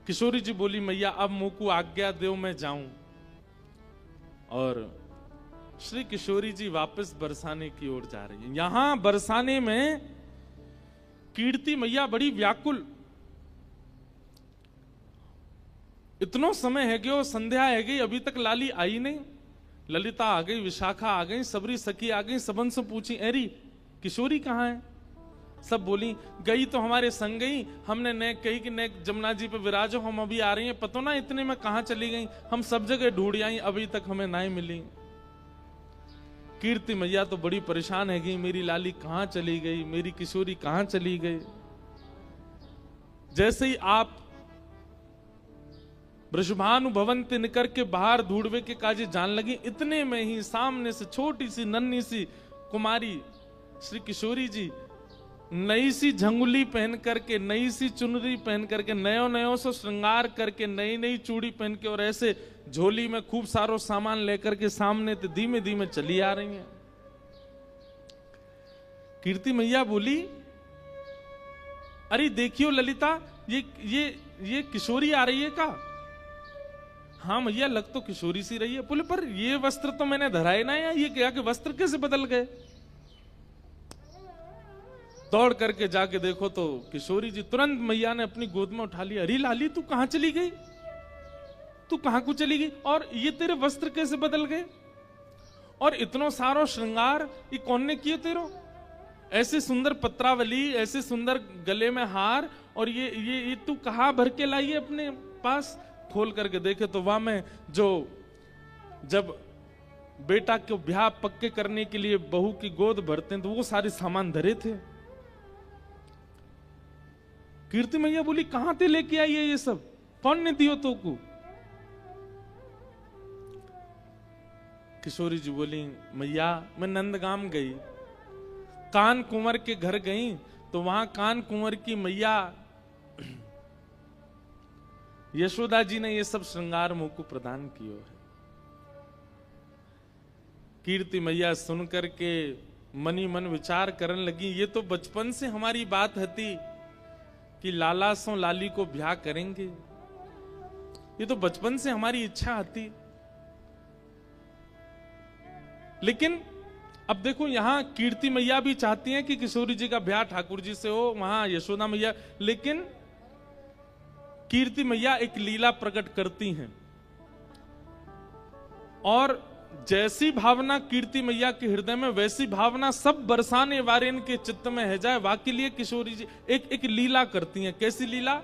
किशोरी जी बोली मैया अब मुझको आज्ञा दो मैं जाऊं। और श्री किशोरी जी वापस बरसाने की ओर जा रही है। यहां बरसाने में कीर्ति मैया बड़ी व्याकुल, इतनो समय है गयो, संध्या है गई, अभी तक लाली आई नहीं। ललिता आ गई, विशाखा आ गई, सबरी सखी आ गई, सबन से पूछी एरी किशोरी कहाँ है? सब बोली गई तो हमारे संग गई, हमने ने कही कि ने जमुना जी पे विराजो, हम अभी आ रही हैं, पतो ना इतने में कहां चली गई, हम सब जगह ढूंढ आई, अभी तक हमें नहीं मिली। कीर्ति मैया तो बड़ी परेशान है गई, मेरी लाली कहां चली गई, मेरी किशोरी कहां चली गई। जैसे ही आप वृषभानु भवन ते निकर के बाहर ढूंढवे के काजे जान लगी, इतने में ही सामने से छोटी सी नन्ही सी कुमारी श्री किशोरी जी नई सी झंगुली पहन करके, नई सी चुनरी पहन करके, नयो नयो सो श्रृंगार करके, नई नई चूड़ी पहन के और ऐसे झोली में खूब सारो सामान लेकर के सामने ते धीमे धीमे चली आ रही हैं। कीर्ति मैया बोली अरे देखियो ललिता, ये किशोरी आ रही है का? हाँ मैया लग तो किशोरी सी रही है। बोले पर ये वस्त्र तो मैंने धराए ना, या ये क्या कि वस्त्र कैसे बदल गए? दौड़ करके जाके देखो तो किशोरी जी, तुरंत मैया ने अपनी गोद में उठा लिया। अरे लाली तू कहां चली गई, तू कहां को चली गई, और ये तेरे वस्त्र कैसे बदल गए, और इतनो सारो श्रृंगार ये कौन ने किए तेरो? ऐसे सुंदर पत्रावली, ऐसे सुंदर गले में हार, और ये तू कहां भर के लाई है अपने पास? खोल करके देखे तो वहां में जो जब बेटा को ब्याह पक्के करने के लिए बहू की गोद भरते हैं तो वो सारे सामान धरे थे। कीर्ति मैया बोली कहां ते लेके आई है ये सब, कौन ने दियो तो को? किशोरी जी बोली मैया मैं नंदगाम गई, कान कुंवर के घर गई, तो वहां कान कुंवर की मैया यशोदा जी ने ये सब श्रृंगार मुझ को प्रदान किया है। कीर्ति मैया सुनकर के मनी मन विचार करने लगी, ये तो बचपन से हमारी बात हती कि लाला सो लाली को ब्याह करेंगे, ये तो बचपन से हमारी इच्छा थी। लेकिन अब देखो यहां कीर्ति मैया भी चाहती हैं कि किशोरी जी का ब्याह ठाकुर जी से हो, वहां यशोदा मैया, लेकिन कीर्ति मैया एक लीला प्रकट करती हैं, और जैसी भावना कीर्ति मैया के हृदय में वैसी भावना सब बरसाने वाले के चित्त में है जाए। वाकई लिए किशोरी जी एक लीला करती हैं। कैसी लीला?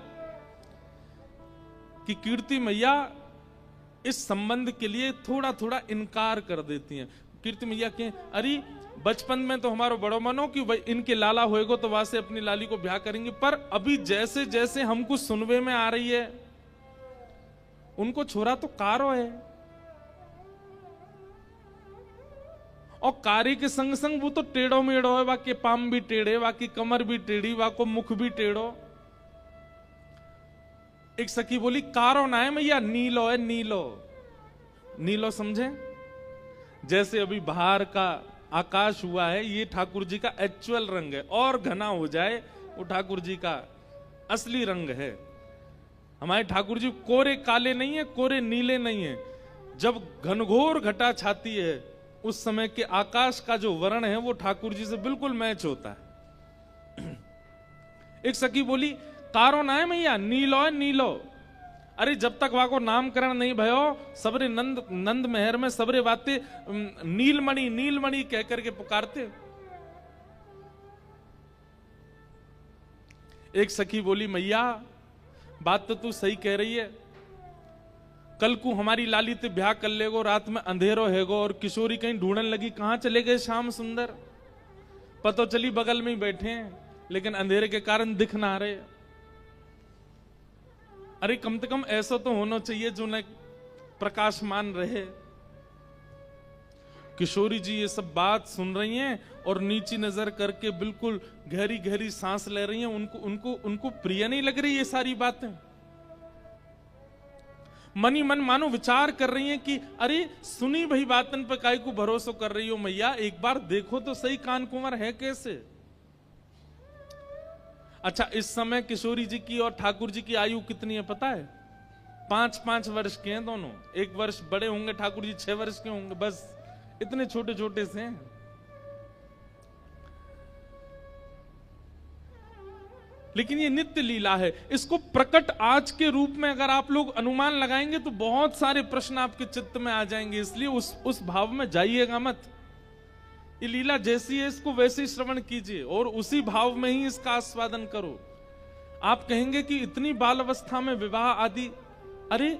कि कीर्ति मैया इस संबंध के लिए थोड़ा थोड़ा इनकार कर देती हैं। कीर्ति मैया के अरे बचपन में तो हमारा बड़ो मनो कि इनके लाला होएगो तो वहां से अपनी लाली को ब्याह करेंगे, पर अभी जैसे जैसे हमको सुनवे में आ रही है उनको छोरा तो कारो है, और कारी के संग संग वो तो टेढ़ो मेढ़ो है, वाके पाम भी टेढ़े, वाकी कमर भी टेढ़ी, वाको मुख भी टेढ़ो। एक सखी बोली कारो ना है मैया, नीलो है, नीलो। नीलो समझे? जैसे अभी बाहर का आकाश हुआ है, ये ठाकुर जी का एक्चुअल रंग है, और घना हो जाए वो ठाकुर जी का असली रंग है। हमारे ठाकुर जी कोरे काले नहीं है, कोरे नीले नहीं है। जब घनघोर घटा छाती है उस समय के आकाश का जो वर्ण है वो ठाकुर जी से बिल्कुल मैच होता है। एक सखी बोली कारो ना है मैया, नीलो है, नीलो। अरे जब तक वहां को नामकरण नहीं भयो, सबरे नंद महर में सबरे बातें नीलमणि नीलमणि कह करके पुकारते। एक सखी बोली मैया बात तो तू सही कह रही है, कल को हमारी लाली ते ब्याह कर लेगो, रात में अंधेरो हैगो, और किशोरी कहीं ढूंढने लगी कहां चले गए श्याम सुंदर, पतो चली बगल में ही बैठे हैं लेकिन अंधेरे के कारण दिख ना रहे। अरे कम से कम ऐसा तो होना चाहिए जो न प्रकाशमान रहे। किशोरी जी ये सब बात सुन रही हैं और नीची नजर करके बिल्कुल गहरी गहरी सांस ले रही हैं। उनको प्रिय नहीं लग रही ये सारी बातें। मनी मन मानो विचार कर रही हैं कि अरे सुनी भाई बातन पर काहे को भरोसा कर रही हो मैया, एक बार देखो तो सही कान कुंवर है कैसे। अच्छा, इस समय किशोरी जी की और ठाकुर जी की आयु कितनी है पता है? 5-5 वर्ष के हैं दोनों। 1 वर्ष बड़े होंगे, ठाकुर जी 6 वर्ष के होंगे, बस इतने छोटे छोटे से हैं। लेकिन ये नित्य लीला है। इसको प्रकट आज के रूप में अगर आप लोग अनुमान लगाएंगे तो बहुत सारे प्रश्न आपके चित्त में आ जाएंगे, इसलिए उस भाव में जाइएगा मत। ये लीला जैसी है इसको वैसे ही श्रवण कीजिए और उसी भाव में ही इसका आस्वादन करो। आप कहेंगे कि इतनी बाल अवस्था में विवाह आदि, अरे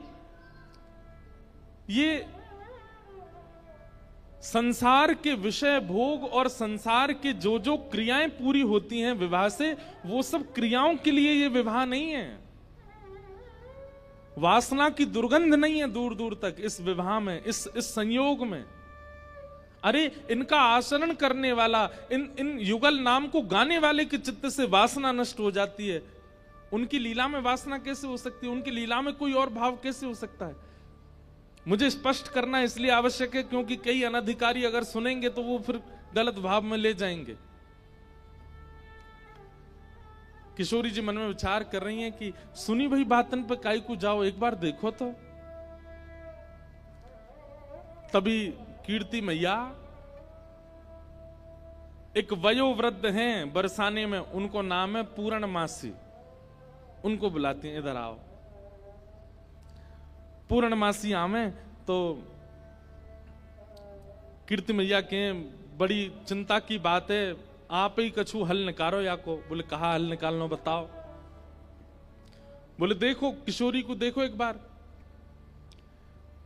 ये संसार के विषय भोग और संसार के जो जो क्रियाएं पूरी होती हैं विवाह से, वो सब क्रियाओं के लिए ये विवाह नहीं है। वासना की दुर्गंध नहीं है दूर दूर तक इस विवाह में, इस संयोग में। अरे इनका आचरण करने वाला, इन युगल नाम को गाने वाले के चित्त से वासना नष्ट हो जाती है। उनकी लीला में वासना कैसे हो सकती है? उनकी लीला में कोई और भाव कैसे हो सकता है? मुझे स्पष्ट करना इसलिए आवश्यक है क्योंकि कई अनधिकारी अगर सुनेंगे तो वो फिर गलत भाव में ले जाएंगे। किशोरी जी मन में विचार कर रही हैं कि सुनी भाई बातन पे काई को जाओ, एक बार देखो तो। तभी कीर्ति मैया एक वयोवृद्ध हैं बरसाने में, उनको नाम है पूर्णमासी, उनको बुलाती हैं, इधर आओ। पूर्णमासी आवे तो कीर्ति मैया के बड़ी चिंता की बात है, आप ही कछु हल निकालो या को। बोले कहा हल निकालना बताओ। बोले देखो किशोरी को देखो एक बार,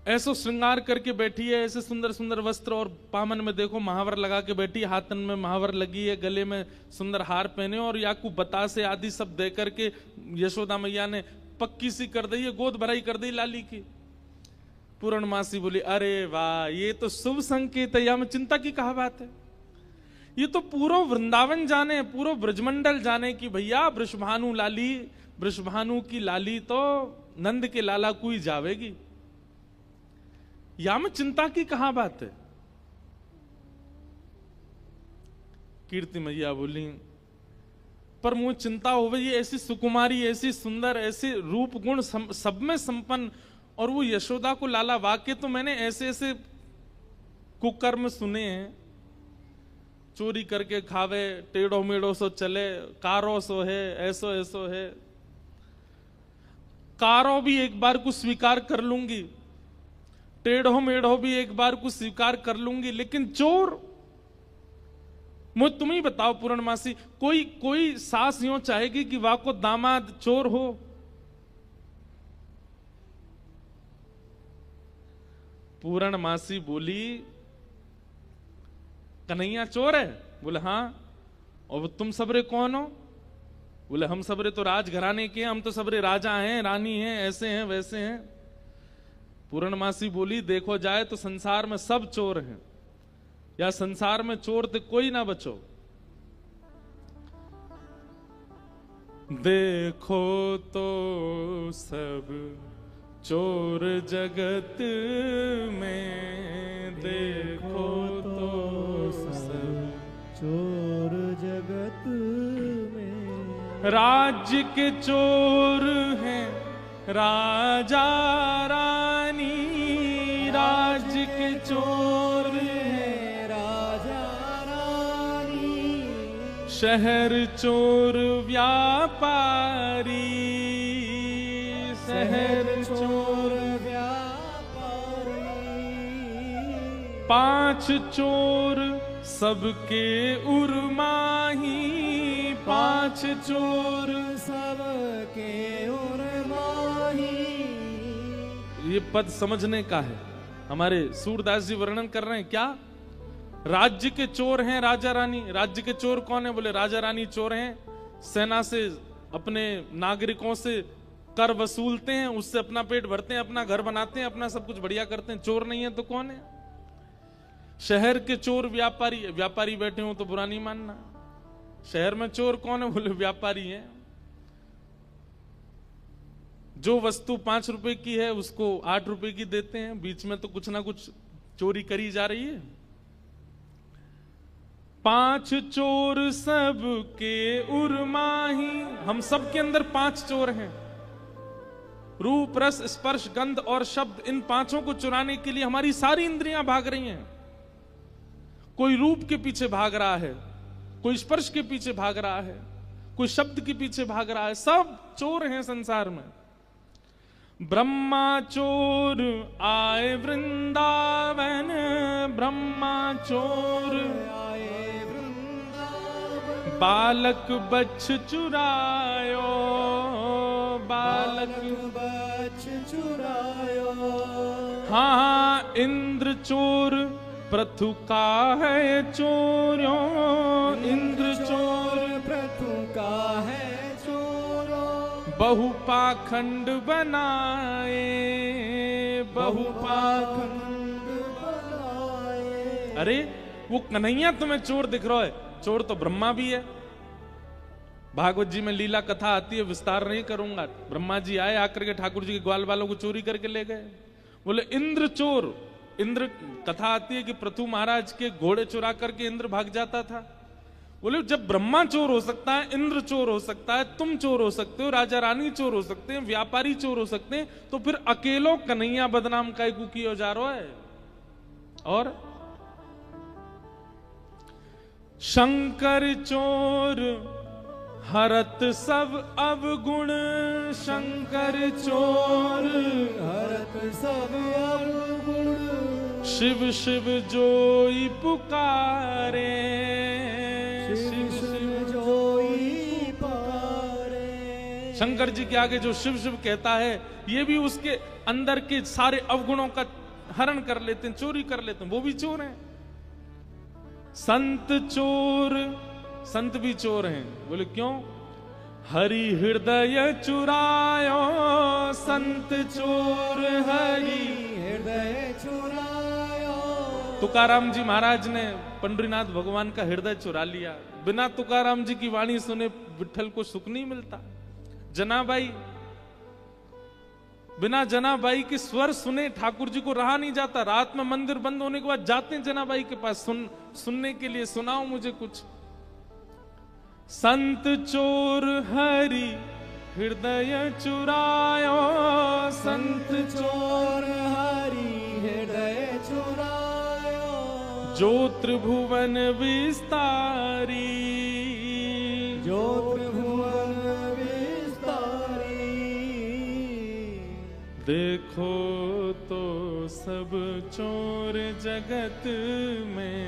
ऐसो श्रृंगार करके बैठी है, ऐसे सुंदर सुंदर वस्त्र और पामन में देखो महावर लगा के बैठी, हाथन में महावर लगी है, गले में सुंदर हार पहने और याकू बतासे आदि सब दे करके यशोदा मैया ने पक्की सी कर दी है, गोद भराई कर दी लाली की। पूर्णमासी बोली अरे वाह, ये तो शुभ संकेत है, या में चिंता की कहा बात है। ये तो पूरा वृंदावन जाने, पूरा ब्रजमंडल जाने की भैया वृषभानु लाली, वृषभानु की लाली तो नंद के लाला को ही जावेगी, या में चिंता की कहा बात है। कीर्ति मैया बोली पर मुझे चिंता हो गई, ऐसी सुकुमारी, ऐसी सुंदर, ऐसे रूप गुण सब में संपन्न, और वो यशोदा को लाला, वाक्य तो मैंने ऐसे ऐसे कुकर्म सुने हैं, चोरी करके खावे, टेढ़ो मेढ़ो सो चले, कारो सो है, ऐसो ऐसो है। कारो भी एक बार को स्वीकार कर लूंगी, टेढ़ो मेढ़ो भी एक बार को स्वीकार कर लूंगी, लेकिन चोर, मुझे तुम ही बताओ पूर्णमासी, कोई सास यूं चाहेगी कि वाह को दामाद चोर हो? पूर्णमासी बोली कन्हैया चोर है? बोले हाँ। और तुम सबरे कौन हो? बोले हम सबरे तो राजघराने के हैं, हम तो सबरे राजा हैं, रानी हैं, ऐसे हैं वैसे हैं। पूर्णमासी बोली देखो जाए तो संसार में सब चोर हैं, या संसार में चोर तो कोई ना बचो। देखो तो सब चोर जगत में, देखो तो सब चोर जगत में। राज्य के चोर हैं राजा रानी, राज्य के चोर हैं राजा रानी, शहर चोर व्यापारी, शहर चोर व्यापारी। 5 चोर सबके उर्माही, 5 चोर सबके उर्माही। ये पद समझने का है, हमारे सूरदास जी वर्णन कर रहे हैं क्या? राज्य के चोर हैं राजा रानी। राज्य के चोर कौन है? बोले राजा रानी चोर हैं, सेना से अपने नागरिकों से कर वसूलते हैं, उससे अपना पेट भरते हैं, अपना घर बनाते हैं, अपना सब कुछ बढ़िया करते हैं। चोर नहीं है तो कौन है? शहर के चोर व्यापारी। व्यापारी बैठे हो तो बुरा नहीं मानना। शहर में चोर कौन है? बोले व्यापारी है। जो वस्तु 5 रुपए की है उसको 8 रुपए की देते हैं, बीच में तो कुछ ना कुछ चोरी करी जा रही है। पांच चोर सबके उर्माही, हम सब के अंदर पांच चोर हैं। रूप, रस, स्पर्श, गंध और शब्द, इन पांचों को चुराने के लिए हमारी सारी इंद्रियां भाग रही हैं। कोई रूप के पीछे भाग रहा है, कोई स्पर्श के पीछे भाग रहा है, कोई शब्द के पीछे भाग रहा है। सब चोर हैं संसार में। ब्रह्मा चोर आए वृंदावन, ब्रह्मा चोर आए वृंदावन, बालक बच्छ चुरायो, बालक बच्छ चुरायो। हाँ इंद्र चोर पृथु का है चोरों, इंद्र चोर पृथु का है चोरो। बहुपाखंड बनाए, बहुपाखंड बनाए। अरे वो कन्हैया तुम्हें चोर दिख रहा है, चोर तो ब्रह्मा भी है। भागवत जी में लीला कथा आती है, विस्तार नहीं करूंगा। ब्रह्मा जी आए, आकर के ठाकुर जी के ग्वाल वालों को चोरी करके ले गए। बोले इंद्र चोर, इंद्र कथा आती है कि पृथु महाराज के घोड़े चुरा करके इंद्र भाग जाता था। बोले जब ब्रह्मा चोर हो सकता है, इंद्र चोर हो सकता है, तुम चोर हो सकते हो, राजा रानी चोर हो सकते हैं, व्यापारी चोर हो सकते हैं, तो फिर अकेलो कन्हैया बदनाम काय को किया जा रहा है। और शंकर चोर हरत सब अवगुण, शंकर चोर हरत सब अवगुण। शिव शिव जोई पुकारे, शिव शिव जोई पुकारे। शंकर जी के आगे जो शिव शिव कहता है, ये भी उसके अंदर के सारे अवगुणों का हरण कर लेते हैं, चोरी कर लेते हैं, वो भी चोर हैं। संत चोर, संत भी चोर हैं। बोले क्यों? हरि हृदय चुरायो, संत चोर हरि हृदय चुरायो। तुकाराम जी महाराज ने पंडरीनाथ भगवान का हृदय चुरा लिया। बिना तुकाराम जी की वाणी सुने विठल को सुख नहीं मिलता। जनाबाई, बिना जनाबाई के स्वर सुने ठाकुर जी को रहा नहीं जाता। रात में मंदिर बंद होने के बाद जाते हैं जनाबाई के पास सुनने के लिए, सुनाओ मुझे कुछ। संत चोर हरि हृदय चुरायो, संत चोर हरि हृदय चुरायो। जो त्रिभुवन विस्तारी, जो त्रिभुवन विस्तारी। देखो तो सब चोर जगत में,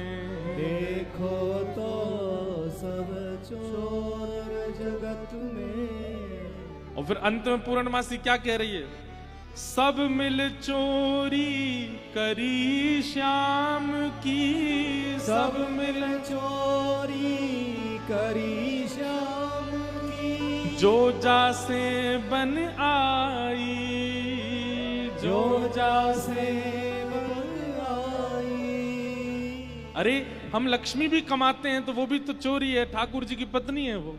देखो तो सब चोर जगत में। और फिर अंत में पूर्णमासी क्या कह रही है? सब मिल चोरी करी श्याम की, सब मिल चोरी करी श्याम की। जो जासे बन आई, जो जासे बन आई। अरे हम लक्ष्मी भी कमाते हैं तो वो भी तो चोरी है, ठाकुर जी की पत्नी है वो।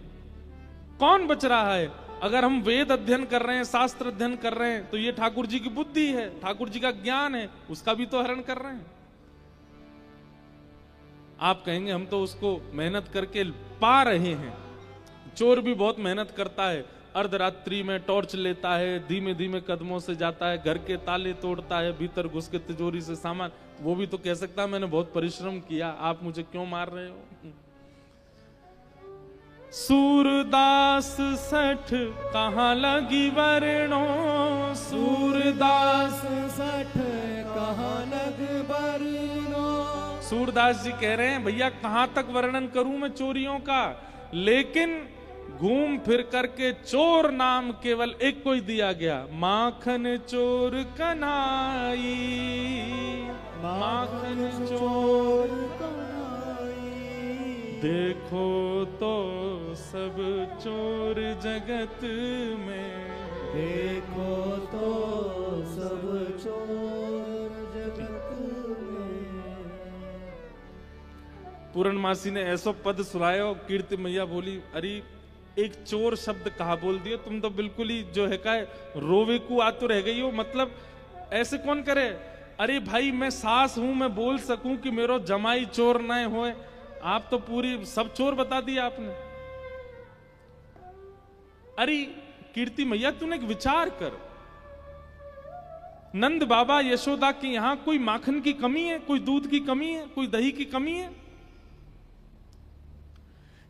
कौन बच रहा है? अगर हम वेद अध्ययन कर रहे हैं, शास्त्र अध्ययन कर रहे हैं, तो ये ठाकुर जी की बुद्धि है, ठाकुर जी का ज्ञान है, उसका भी तो हरण कर रहे हैं। आप कहेंगे हम तो उसको मेहनत करके पा रहे हैं। चोर भी बहुत मेहनत करता है, अर्धरात्रि में टॉर्च लेता है, धीमे धीमे कदमों से जाता है, घर के ताले तोड़ता है, भीतर घुस के तिजोरी से सामान, वो भी तो कह सकता है मैंने बहुत परिश्रम किया, आप मुझे क्यों मार रहे हो? सूरदास सठ कहाँ लगी वरणो, सूरदास सठ कहाँ लग वरणो। सूरदास जी कह रहे हैं भैया कहां तक वर्णन करूं मैं चोरियों का, लेकिन घूम फिर करके चोर नाम केवल एक को ही दिया गया, माखन चोर कन्हाई, माखन चोर कन्हाई। देखो तो सब चोर जगत में, देखो तो सब चोर जगत में। पूर्णमासी ने ऐसो पद सुनायो, कीर्ति मैया बोली अरे एक चोर शब्द कहा बोल दिए, तुम तो बिल्कुल ही जो है का रोवे को आतुर रह गई हो। मतलब ऐसे कौन करे? अरे भाई मैं सास हूं, मैं बोल सकूं कि मेरो जमाई चोर न होए, आप तो पूरी सब चोर बता दिया आपने। अरे कीर्ति मैया तूने एक विचार कर, नंद बाबा यशोदा के यहां कोई माखन की कमी है, कोई दूध की कमी है, कोई दही की कमी है?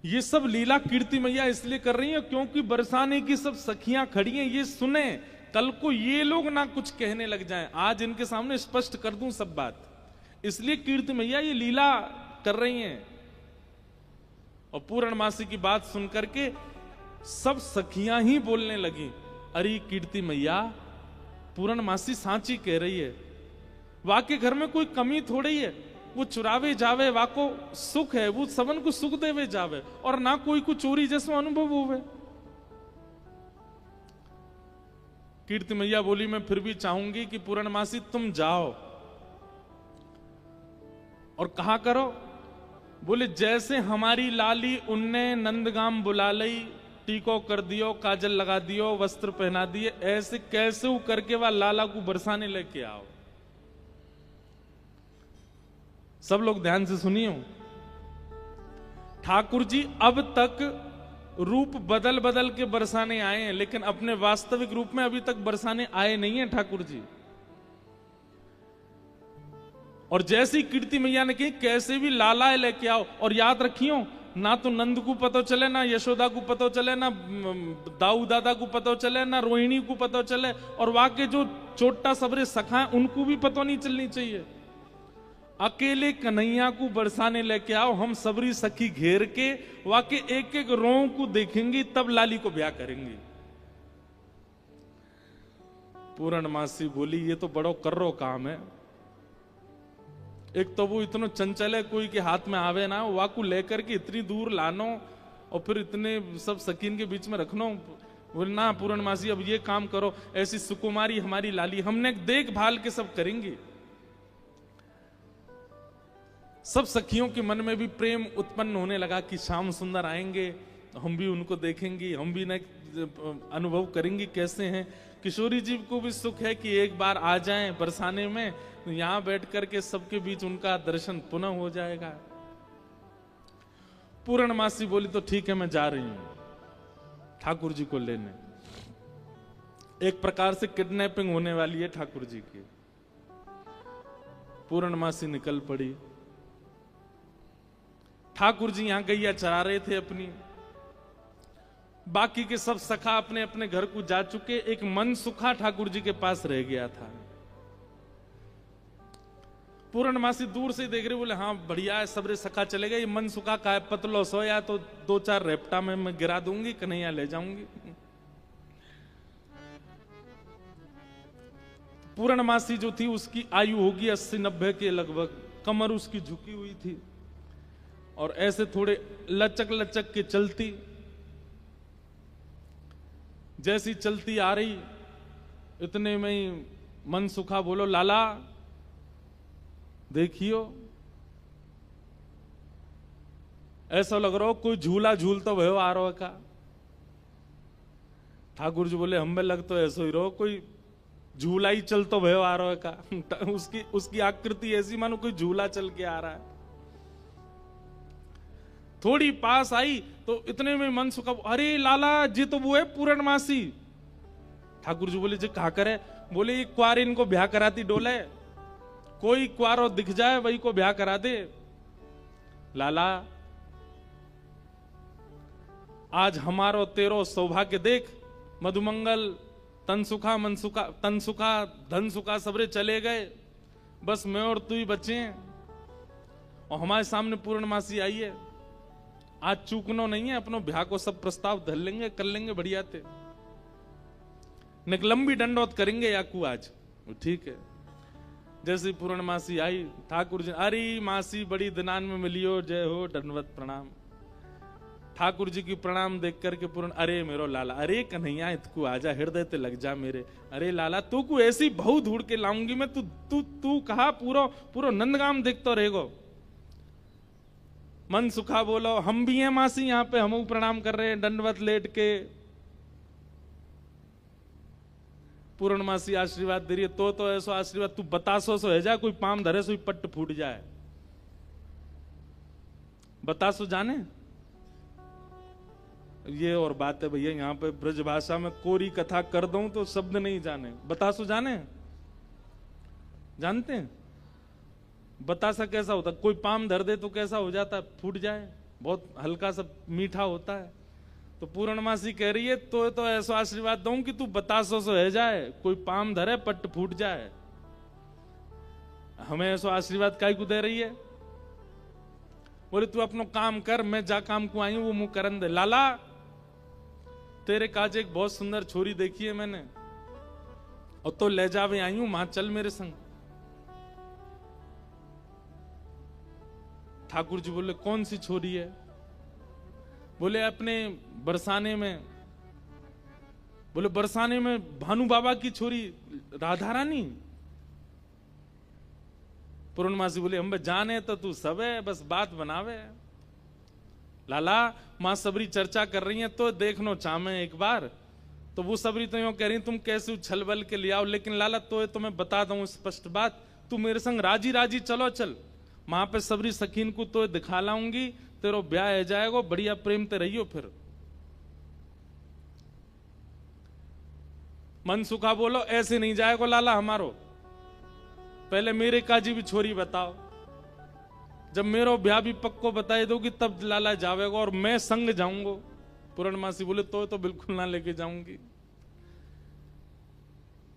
ये सब लीला कीर्ति मैया इसलिए कर रही है क्योंकि बरसाने की सब सखियां खड़ी हैं, ये सुने, कल को ये लोग ना कुछ कहने लग जाएं। आज इनके सामने स्पष्ट कर दूं सब बात, इसलिए कीर्ति मैया ये लीला कर रही हैं। और पूर्णमासी की बात सुनकर के सब सखियां ही बोलने लगी, अरे कीर्ति मैया पूर्णमासी सांची कह रही है, वाके घर में कोई कमी थोड़ी है, वो चुरावे जावे वाको सुख है, वो सबन को सुख देवे जावे और ना कोई को चोरी जैसा अनुभव होवे। कीर्ति मैया बोली मैं फिर भी चाहूंगी कि पूर्णमासी तुम जाओ और कहा करो, बोले जैसे हमारी लाली उनने नंदगाम बुला लई, टीको कर दियो, काजल लगा दियो, वस्त्र पहना दिए, ऐसे कैसे वो करके वह लाला को बरसाने लेके आओ। सब लोग ध्यान से सुनियो, ठाकुर जी अब तक रूप बदल बदल के बरसाने आए हैं, लेकिन अपने वास्तविक रूप में अभी तक बरसाने आए नहीं हैं ठाकुर जी। और जैसी कीर्ति मैया ने कही कैसे भी लाला लेके आओ, और याद रखियो ना तो नंद को पता चले, ना यशोदा को पता चले, ना दाऊ दादा को पता चले, ना रोहिणी को पता चले, और वहां के जो छोटा सबरे सखा उनको भी पता नहीं चलनी चाहिए। अकेले कन्हैया को बरसाने लेके आओ, हम सबरी सखी घेर के वहां के एक एक रों को देखेंगी, तब लाली को ब्याह करेंगी। पूर्णमासी बोली ये तो बड़ो कर्रो काम है, एक तो वो इतना चंचल है, कोई के हाथ में आवे ना, वाकू लेकर के इतनी दूर लानो और फिर इतने सब सकीन के बीच में रखनो। बोले ना पूर्णमासी अब ये काम करो, ऐसी सुकुमारी हमारी लाली, हमने देखभाल के सब करेंगे। सब सखियों के मन में भी प्रेम उत्पन्न होने लगा कि श्याम सुंदर आएंगे, हम भी उनको देखेंगे, हम भी न अनुभव करेंगे कैसे हैं। किशोरी जी को भी सुख है कि एक बार आ जाएं बरसाने में, यहां बैठ करके सबके बीच उनका दर्शन पुनः हो जाएगा। पूर्णमासी बोली तो ठीक है मैं जा रही हूं ठाकुर जी को लेने। एक प्रकार से किडनैपिंग होने वाली है ठाकुर जी की। पूर्णमासी निकल पड़ी। ठाकुर जी यहां गैया चरा रहे थे अपनी, बाकी के सब सखा अपने अपने घर को जा चुके, एक मन सुखा ठाकुर जी के पास रह गया था। पूर्णमासी दूर से देख रहे, बोले हाँ बढ़िया है, सबरे सखा चले गए, ये मन सुखा का है, पतलो सोया तो 2-4 रेपटा में मैं गिरा दूंगी, कन्हैया ले जाऊंगी। पूर्णमासी जो थी उसकी आयु होगी 80-90 के लगभग, कमर उसकी झुकी हुई थी और ऐसे थोड़े लचक लचक के चलती। जैसी चलती आ रही इतने में ही मन सुखा बोलो लाला देखियो, ऐसा लग रहा हो कोई झूला झूलता भयो आ रहा का। ठाकुर जी बोले हमें लग तो ऐसा ही रहो कोई झूला ही चलता भयो आ रहा का। उसकी आकृति ऐसी मानो कोई झूला चल के आ रहा है। थोड़ी पास आई तो इतने में मन सुखा, अरे लाला जी तो वो है पूर्णमासी। ठाकुर जी बोले जी कहा करे, बोले ये क्वार इनको ब्याह कराती डोले, कोई क्वारो दिख जाए वही को ब्याह करा दे। लाला आज हमारो तेरो सौभाग्य देख, मधुमंगल तनसुखा मनसुखा तनसुखा धन सुखा सबरे चले गए, बस मैं और तू ही बचे हैं और हमारे सामने पूर्णमासी आई है। आज चूकनो नहीं है, अपनो ब्याह को सब प्रस्ताव धर लेंगे, कर लेंगे बढ़िया थे, लंबी दंडौत करेंगे याकू आज। ठीक है। जैसे पूर्णमासी आई, ठाकुर जी अरे मासी बड़ी दिनान में मिलियो, जय हो दंडवत प्रणाम। ठाकुर जी की प्रणाम देख करके पूर्ण, अरे मेरो लाला, अरे कन्हैया इतकू आजा, हृदय ते लग जा मेरे, अरे लाला तू को ऐसी बहु ढूंढ के लाऊंगी मैं, तू तू तू कहा पूरा नंदगाम देखते रहेगो। मन सुखा बोलो हम भी हैं मासी, यहाँ पे हम प्रणाम कर रहे हैं दंडवत लेट के। पूर्णमासी आशीर्वाद दे रही है, तो ऐसो आशीर्वाद तू बतासो सो है जा, कोई पाम धरे सो पट्ट फूट जाए। बतासो जाने? ये और बात है भैया, यहाँ पे ब्रज भाषा में कोरी कथा कर दूं तो शब्द नहीं जाने। बतासो जाने? जानते हैं? बतासा कैसा होता? कोई पाम धर दे तो कैसा हो जाता है? फूट जाए, बहुत हल्का सा मीठा होता है। तो पूर्णमासी कह रही है तो ऐसा आशीर्वाद दूं कि तू बतासो से है जाए, कोई पाम धरे पट फूट जाए। हमें ऐसा आशीर्वाद काय को दे रही है? बोले तू अपनो काम कर, मैं जा काम को आई हूं वो मुंह करन दे। लाला तेरे काज एक बहुत सुंदर छोरी देखी है मैंने, और तो ले जावे आई हूं, मां चल मेरे संग। ठाकुर जी बोले कौन सी छोरी है? बोले अपने बरसाने में। बोले बरसाने में भानु बाबा की छोरी राधा रानी? पूर्णमासी बोले हम जाने तो तू सब है, बस बात बनावे। लाला मां सबरी चर्चा कर रही है तो देखनो चामे एक बार। तो वो सबरी तो यूं कह रही तुम कैसे उछल बल के ले आओ, लेकिन लाला तो मैं बता दूं स्पष्ट बात, तू मेरे संग राजी राजी चलो चल, वहां पे सबरी सखीन को तो दिखा लाऊंगी, तेरो ब्याह हो जाएगा, बढ़िया प्रेम ते रहियो। फिर मन सुखा बोलो ऐसे नहीं जाएगा लाला हमारो, पहले मेरे काजी भी छोरी बताओ, जब मेरो ब्याह भी पक्को बताए दोगी तब लाला जावेगा और मैं संग जाऊंगा। पूर्णमासी बोले तो बिल्कुल ना लेके जाऊंगी।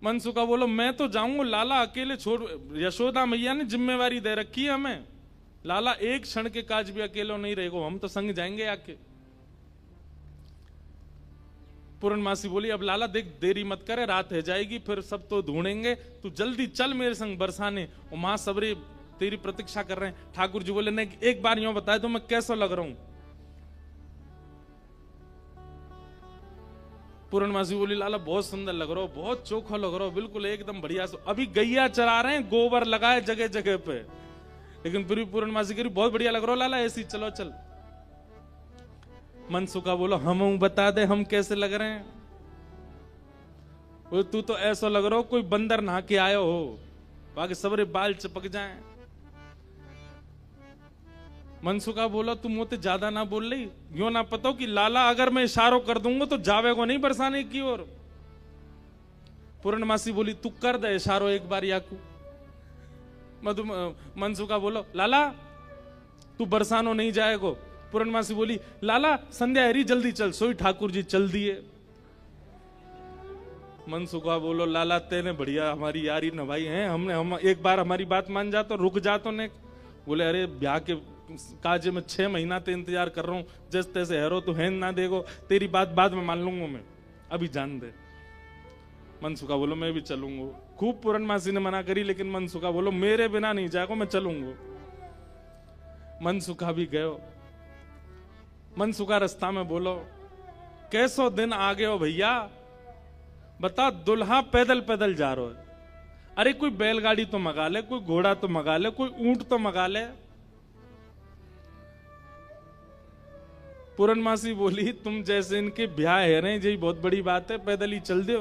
मनसुखा बोलो मैं तो जाऊंगा, लाला अकेले छोड़, यशोदा मैया ने जिम्मेवारी दे रखी है हमें, लाला एक क्षण के काज भी अकेलो नहीं रहेगा, हम तो संग जाएंगे आके। पूर्णमासी बोली अब लाला देख देरी मत करे, रात हो जाएगी, फिर सब तो ढूंढेंगे, तू जल्दी चल मेरे संग बरसाने, और मां सबरे तेरी प्रतीक्षा कर रहे हैं। ठाकुर जी बोले नहीं, एक बार यूं बताए तो मैं कैसा लग रहा हूं? पूर्णमासी बोली लाला बहुत सुंदर लग रहा हो, बहुत चोखा लग रहा हो, बिल्कुल एकदम बढ़िया। अभी गैया चरा रहे हैं, गोबर लगाए जगह जगह पे, लेकिन फिर भी पूर्णमासी कह रही बहुत बढ़िया लग रहा हो लाला, ऐसी चलो चल। मनसुखा बोलो हम बता दे हम कैसे लग रहे हैं? तू तो ऐसा लग रहा हो कोई बंदर नहा के आयो हो, बाकी सबरे बाल चिपक जाएं। मनसुखा बोला तुम मुझे ज्यादा ना बोल रही, यो ना पता कि लाला अगर मैं इशारों कर दूंगा तो जावेगो नहीं बरसाने की ओर। पूर्णमासी बोली तू कर दे इशारों एक बार याकू। मनसुखा बोलो लाला तू बरसानो नहीं जाएगो। पूर्णमासी बोली लाला संध्या हरी जल्दी चल, सोई ठाकुर जी चल दिए। मनसुखा बोलो लाला तेने बढ़िया हमारी यारी नभाई है, हम एक बार हमारी बात मान जा तो रुक जा तो ने। बोले अरे ब्याह के काजे में 6 महीना ते इंतजार कर रहा हूं, जैसे तैसे हैरो तो हैन ना देगो, तेरी बात बाद में मान लूंगा मैं, अभी जान दे। मनसुखा बोलो मैं भी चलूंगा। खूब पूर्णमासी ने मना करी, लेकिन मनसुखा बोलो मेरे बिना नहीं जाएगा, मैं चलूंगा। मनसुखा भी गयो। मनसुखा रास्ता में बोलो कैसो दिन आ गए हो भैया, बता दुल्हा पैदल पैदल जा रहा है, अरे कोई बैलगाड़ी तो मंगा ले, कोई घोड़ा तो मंगा ले, कोई ऊंट तो मंगा ले। पूर्णमासी बोली तुम जैसे इनके ब्याह है रहे यही बहुत बड़ी बात है, पैदल ही चल दो।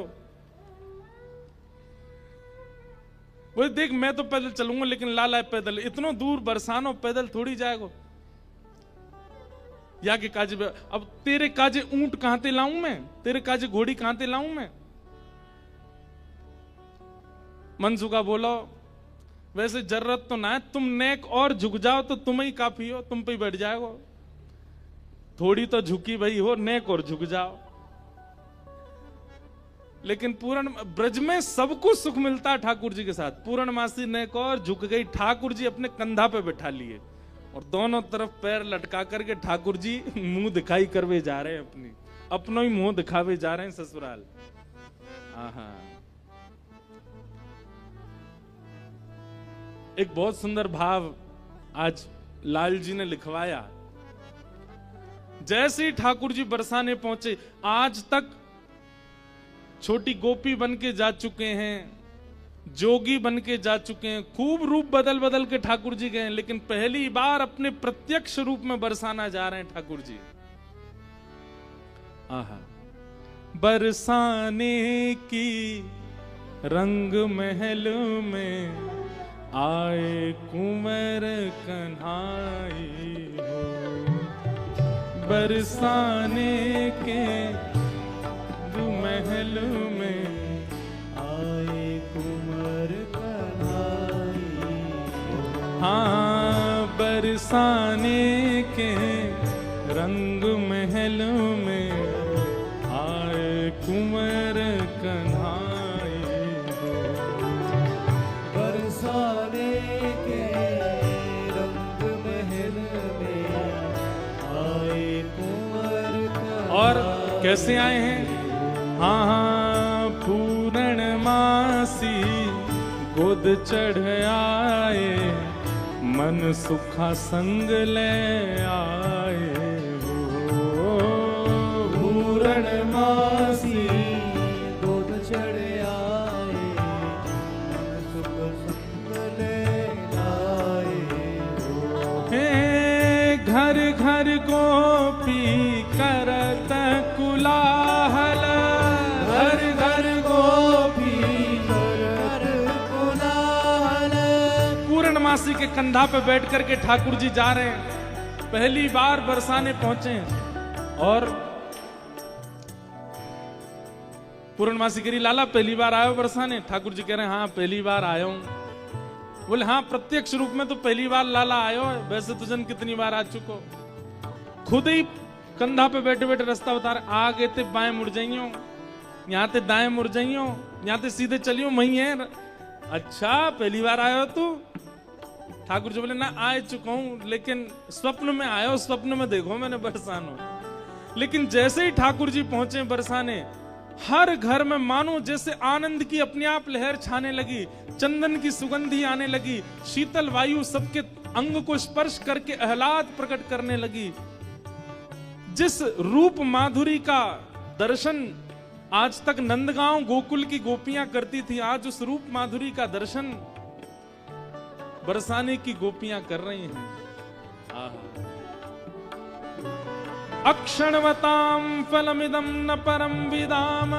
बोले देख मैं तो पैदल चलूंगा, लेकिन लाला पैदल इतना दूर बरसानो पैदल थोड़ी जाएगा। या के काजे अब तेरे काजे ऊंट कहां ते लाऊं मैं, तेरे काजे घोड़ी कहां ते लाऊं मैं? मनसुखा बोलो वैसे जरूरत तो ना है, तुम नेक और झुक जाओ तो तुम ही काफी हो, तुम पे बैठ जाओ। थोड़ी तो झुकी भाई हो, नेक और झुक जाओ। लेकिन पूर्ण ब्रज में सबको सुख मिलता है ठाकुर जी के साथ। पूर्णमासी नेक और झुक गई, ठाकुर जी अपने कंधा पे बैठा लिए और दोनों तरफ पैर लटका करके ठाकुर जी मुंह दिखाई करवे जा रहे हैं, अपना ही मुंह दिखावे जा रहे हैं ससुराल। आहा एक बहुत सुंदर भाव आज लाल जी ने लिखवाया। जैसे ही ठाकुर जी बरसाने पहुंचे, आज तक छोटी गोपी बन के जा चुके हैं, जोगी बन के जा चुके हैं, खूब रूप बदल बदल के ठाकुर जी गए, लेकिन पहली बार अपने प्रत्यक्ष रूप में बरसाना जा रहे हैं ठाकुर जी। आहा बरसाने की रंग महल में आए कुंवर कन्हाई हो, बरसाने के महल में आए कुंवर कन्हाई। हाँ बरसाने के रंग महल में आए कुंवर कन्हाई। बरसाने के रंग महल में आए कुंवर कन्हाई। और कैसे आए हैं? हाँ पूर्णमासी गोद चढ़ आए, मन सुखा संग ले आए हो। पूर्णमासी गोद चढ़ आए, मन सुख संग ले आए हो। हे घर घर गोपी करत कुलाहल, घर घर गोपी कर कुलाहल। पूर्णमासी के कंधा पे बैठ करके ठाकुर जी जा रहे हैं। पहली बार बरसाने पहुंचे और पूर्णमासी कह रही लाला पहली बार आयो बरसाने? ठाकुर जी कह रहे हैं हाँ पहली बार आया हूं। बोले हाँ प्रत्यक्ष रूप में तो पहली बार लाला आयो है, वैसे तो जन कितनी बार आ चुको। खुद ही कंधा पे बैठे बैठे रास्ता बता रहे, आगे ते बाएं मुड़ जाइयो, यहाँ ते दाएं मुड़ जाइयो, यहाँ ते सीधे चलियो वही है। अच्छा पहली बार आयो तू? ठाकुर जी बोले ना आ चुका हूं, लेकिन स्वप्न में आयो, स्वप्न में देखो मैंने बरसानो। लेकिन जैसे ही ठाकुर जी पहुंचे बरसाने, हर घर में मानो जैसे आनंद की अपने आप लहर छाने लगी, चंदन की सुगंधी आने लगी, शीतल वायु सबके अंग को स्पर्श करके आह्लाद प्रकट करने लगी। जिस रूप माधुरी का दर्शन आज तक नंदगांव गोकुल की गोपियां करती थी, आज उस रूप माधुरी का दर्शन बरसाने की गोपियां कर रही हैं। अक्षणवताम फलमिदं न परम विदाम।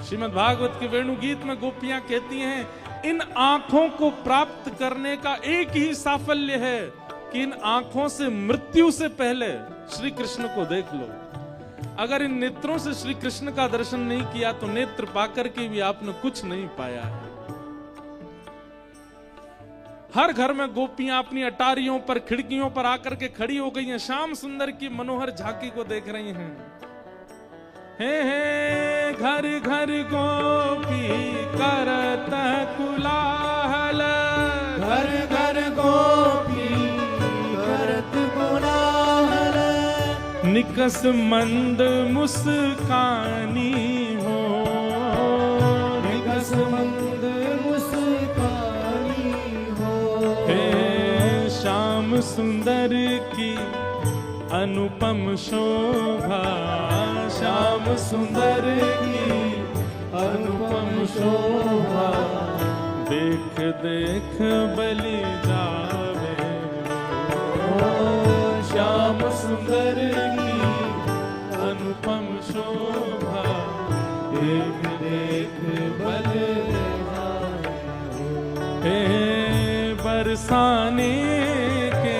श्रीमद् भागवत के वेणु गीत में गोपियां कहती हैं इन आंखों को प्राप्त करने का एक ही साफल्य है कि इन आंखों से मृत्यु से पहले श्री कृष्ण को देख लो। अगर इन नेत्रों से श्री कृष्ण का दर्शन नहीं किया तो नेत्र पाकर के भी आपने कुछ नहीं पाया है। हर घर में गोपियां अपनी अटारियों पर खिड़कियों पर आकर के खड़ी हो गई हैं, श्याम सुंदर की मनोहर झांकी को देख रही हैं। हे घर घर गोपी करत कुलाहल, घर घर गोपी करत कुलाहल। निकस मंद मुस्कानी हो, निकस मंद मुस्कानी हो। हे श्याम सुंदर की अनुपम शोभा, श्याम सुंदर की अनुपम शोभा, देख देख बलि जावे हो। श्याम सुंदर की अनुपम शोभा, देख देख बलि जावे हो। हे बरसाने के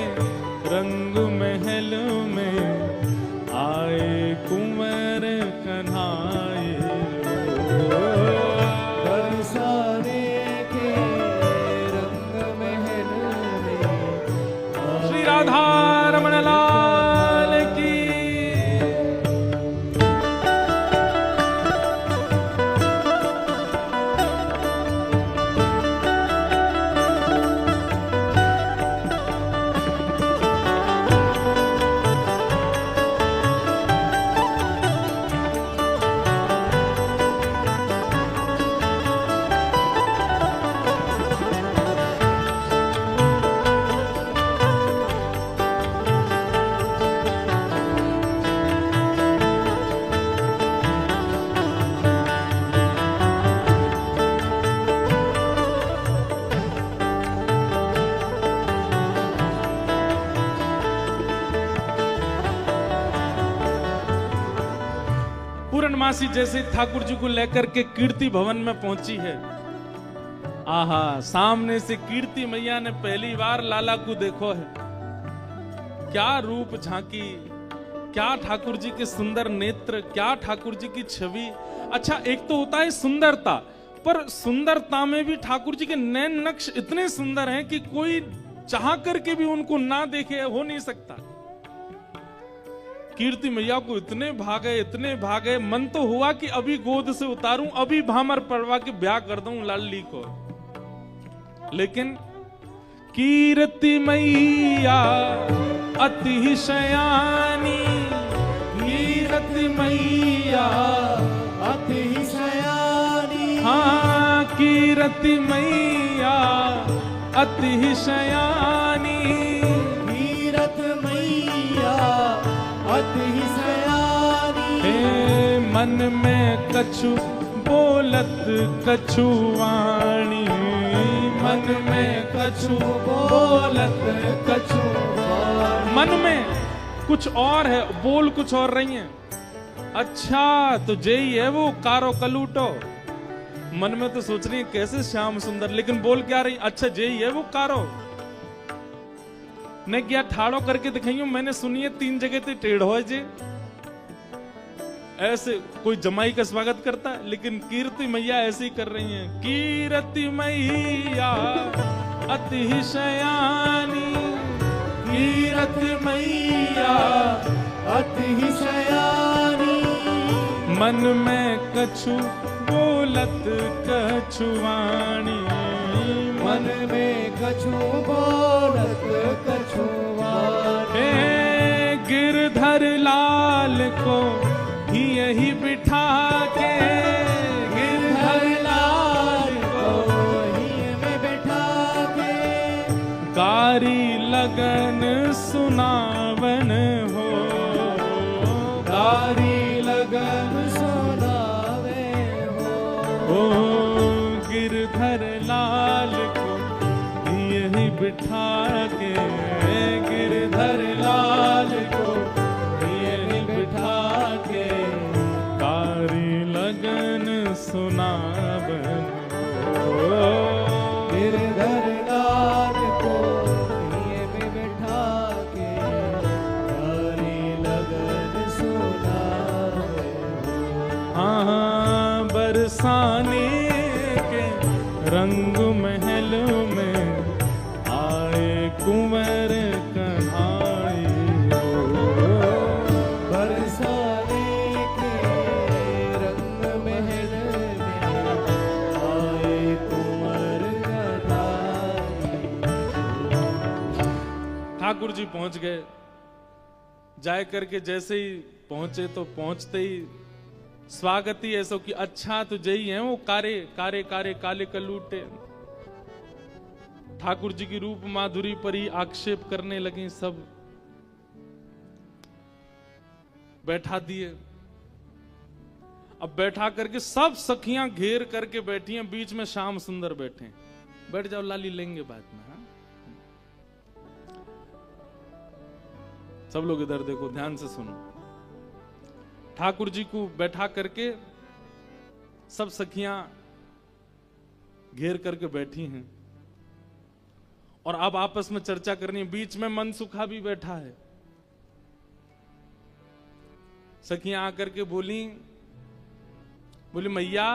रंग महल में आए कुंवर कन्हाई। बरसाने के रंग महल में श्री राधा रमण लाल की। पूर्णमासी जैसे ठाकुर जी को लेकर के कीर्ति भवन में पहुंची है, आहा सामने से कीर्ति मैया ने पहली बार लाला को देखो है। क्या रूप झांकी, क्या ठाकुर जी के सुंदर नेत्र, क्या ठाकुर जी की छवि। अच्छा, एक तो होता है सुंदरता, पर सुंदरता में भी ठाकुर जी के नैन नक्श इतने सुंदर हैं कि कोई चाह करके भी उनको ना देखे हो नहीं सकता। कीर्ति मैया को इतने भागे, मन तो हुआ कि अभी गोद से उतारूं, अभी भामर पड़वा के ब्याह कर दूं लाली को। लेकिन कीर्ति मैया अति शयानी, कीर्ति मैया अति शयानी, हाँ कीर्ति मैया अति शयानी, कीर्ति मैया अति शयानी। हे मन में कछु बोलत कछु वाणी, मन में कछु बोलत कछु वाणी। मन में कुछ और है, बोल कुछ और रही है। अच्छा, तो जेई है वो कारो कलूटो। मन में तो सोच रही है कैसे श्याम सुंदर, लेकिन बोल क्या रही, अच्छा जेई है वो कारो। ने क्या ठाड़ो करके दिखाइयो, मैंने सुनी है 3 जगह ते टेढ़ो है जे। ऐसे कोई जमाई का स्वागत करता है, लेकिन कीर्ति मैया ऐसे ही कर रही हैं। कीर्ति मैया अति शयानी, कीर्ति मैया अति शयानी, मन में कछु बोलत कछु वाणी, मन में कछु बोलत कछु वाणी। हे गिरधर लाल को ही यही बिठा के, गिरधर लाल को ही में बैठा के, कारी लगन सुनावन हो, कारी लगन सुनावे हो। ओ गिरधर लाल को ही यही बिठा के, गिरधर लाल को ही यही बिठा के, कारी लगन सुनावन हो। गिरधर लाल को ये में बैठा के, कारी लगन सुनावे हो। हाँ, बरसाने के रंग महल में आए कुंवर कन्हाई हो। बरसाने के रंग महल में आए कुंवर कन्हाई। ठाकुर जी पहुंच गए। जाए करके जैसे ही पहुंचे तो पहुंचते ही स्वागत ही ऐसा कि अच्छा तो जई है वो कारे कारे कारे काले कलूटे। ठाकुर जी की रूप माधुरी पर ही आक्षेप करने लगे। सब बैठा दिए। अब बैठा करके सब सखियां घेर करके बैठी हैं, बीच में श्याम सुंदर बैठे हैं। बैठ जाओ लाली, लेंगे बाद में। हाँ, सब लोग इधर देखो, ध्यान से सुनो। ठाकुर जी को बैठा करके सब सखियां घेर करके बैठी हैं और अब आपस में चर्चा करनी है। बीच में मनसुखा भी बैठा है। सखियां आकर के बोली मैया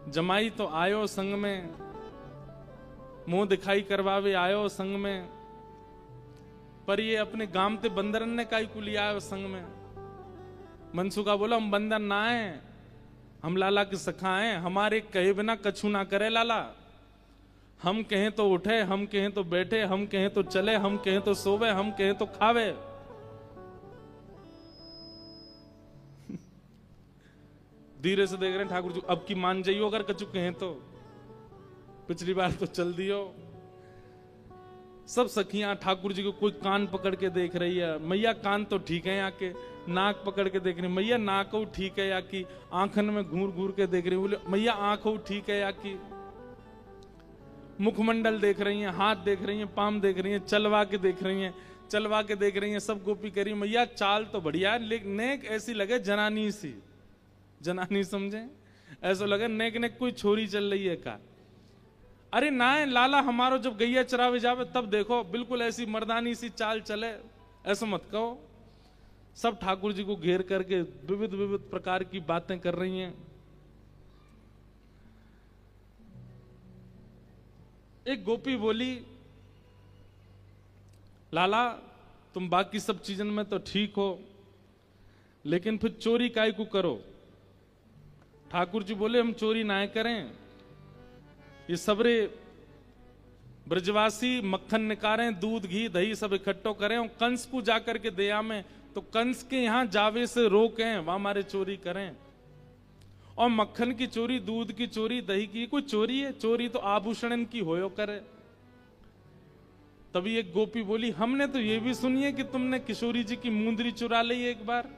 जमाई तो आयो संग में, मुंह दिखाई करवावे आयो संग में, पर ये अपने गांव ते बंदरन ने काई को लिया आयो संग में। मनसुखा बोला हम बंदर ना है, हम लाला के सखा हैं, हमारे कहे बिना कछु ना करे लाला। हम कहें तो उठे, हम कहें तो बैठे, हम कहें तो चले, हम कहें तो सोवे, हम कहें तो खावे। धीरे से देख रहे हैं ठाकुर जी, अब की मान जाइयो अगर कछु कहें तो, पिछली बार तो चल दियो। सब सखियां ठाकुर जी को कोई कान पकड़ के देख रही है। मैया कान तो ठीक है, यहाँ के नाक पकड़ के देख रही, मैया नाक ठीक है या की, आंखन में घूर घूर के देख रही, बोले मैया आंख ठीक है या की, मुखमंडल देख रही हैं, हाथ देख रही हैं, पाम देख रही हैं, चलवा के देख रही हैं, चलवा के देख रही हैं, सब गोपी करी। मैया चाल तो बढ़िया है, लेकिन नेक ऐसी लगे जनानी सी, जनानी समझे, ऐसा लगे नेक नेक कोई छोरी चल रही है का। अरे ना लाला, हमारो जब गैया चरावे जावे तब देखो बिल्कुल ऐसी मर्दानी सी चाल चले। ऐसा मत कहो। सब ठाकुर जी को घेर करके विविध विविध प्रकार की बातें कर रही हैं। एक गोपी बोली, लाला तुम बाकी सब चीजन में तो ठीक हो, लेकिन फिर चोरी काय को करो। ठाकुर जी बोले, हम चोरी ना करें। ये सबरे ब्रजवासी मक्खन निकालें, दूध घी दही सब इकट्ठो करें और कंस को जाकर के दया में, तो कंस के यहां जावे से रोकें, वहां हमारे चोरी करें। और मक्खन की चोरी, दूध की चोरी, दही की कोई चोरी है? चोरी तो आभूषण की होयो करे। तभी एक गोपी बोली, हमने तो ये भी सुनी है कि तुमने किशोरी जी की मुंदरी चुरा ली एक बार।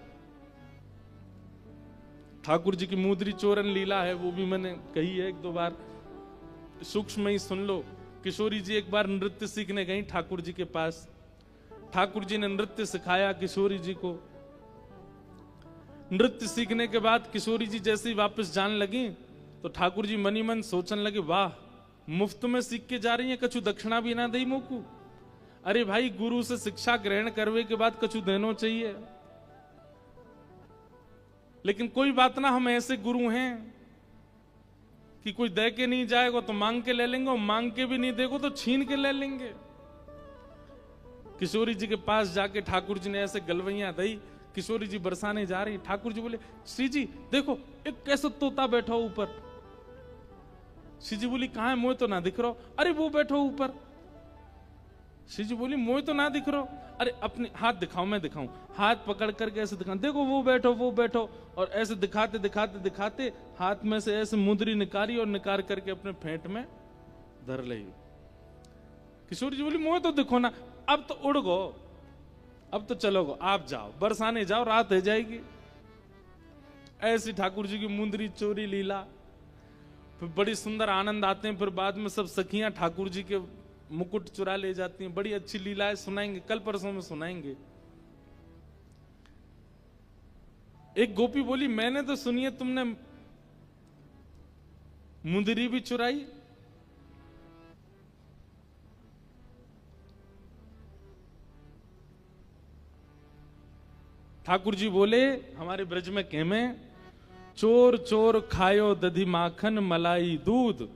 ठाकुर जी की मुंदरी चोरन लीला है, वो भी मैंने कही है एक दो बार, सूक्ष्म ही सुन लो। किशोरी जी एक बार नृत्य सीखने गई ठाकुर जी के पास। ठाकुर जी ने नृत्य सिखाया किशोरी जी को। नृत्य सीखने के बाद किशोरी जी जैसे ही वापस जाने लगी, तो ठाकुर जी मनी मन सोचने लगे, वाह मुफ्त में सीख के जा रही है, कछु दक्षिणा भी ना दई मोकू। अरे भाई, गुरु से शिक्षा ग्रहण करने के बाद कछु देनो चाहिए। लेकिन कोई बात ना, हम ऐसे गुरु हैं कि कोई दे के नहीं जाएगा तो मांग के ले लेंगे, और मांग के भी नहीं देगो तो छीन के ले लेंगे। किशोरी जी के पास जाके ठाकुर जी ने ऐसे गलवैया दी। किशोरी जी बरसाने जा रही, ठाकुर जी बोले, श्री जी देखो एक कैसा तोता बैठा ऊपर। श्री जी बोली, कहां है? मोह तो ना दिख रहा। अरे वो बैठो ऊपर। श्री जी बोली, मोह तो ना दिख रहा। अरे अपने हाथ दिखाओ, मैं दिखाऊं। हाथ पकड़ करके ऐसे दिखाओ, देखो वो बैठो वो बैठो। और ऐसे दिखाते दिखाते दिखाते हाथ में से ऐसे मुंदरी निकाली और निकाल करके अपने फेंट में धर ली। किशोरी जी बोली, मोह तो दिखो ना। अब तो उड़ गो, अब तो चलो गो, आप जाओ बरसाने जाओ, रात हो जाएगी। ऐसी ठाकुर जी की मुंदरी चोरी लीला। फिर बड़ी सुंदर आनंद आते हैं। फिर बाद में सब सखियां ठाकुर जी के मुकुट चुरा ले जाती हैं। बड़ी अच्छी लीलाएं सुनाएंगे, कल परसों में सुनाएंगे। एक गोपी बोली, मैंने तो सुनी है तुमने मुंदरी भी चुराई। ठाकुर जी बोले, हमारे ब्रज में कहमे, चोर चोर खायो दधी माखन मलाई दूध,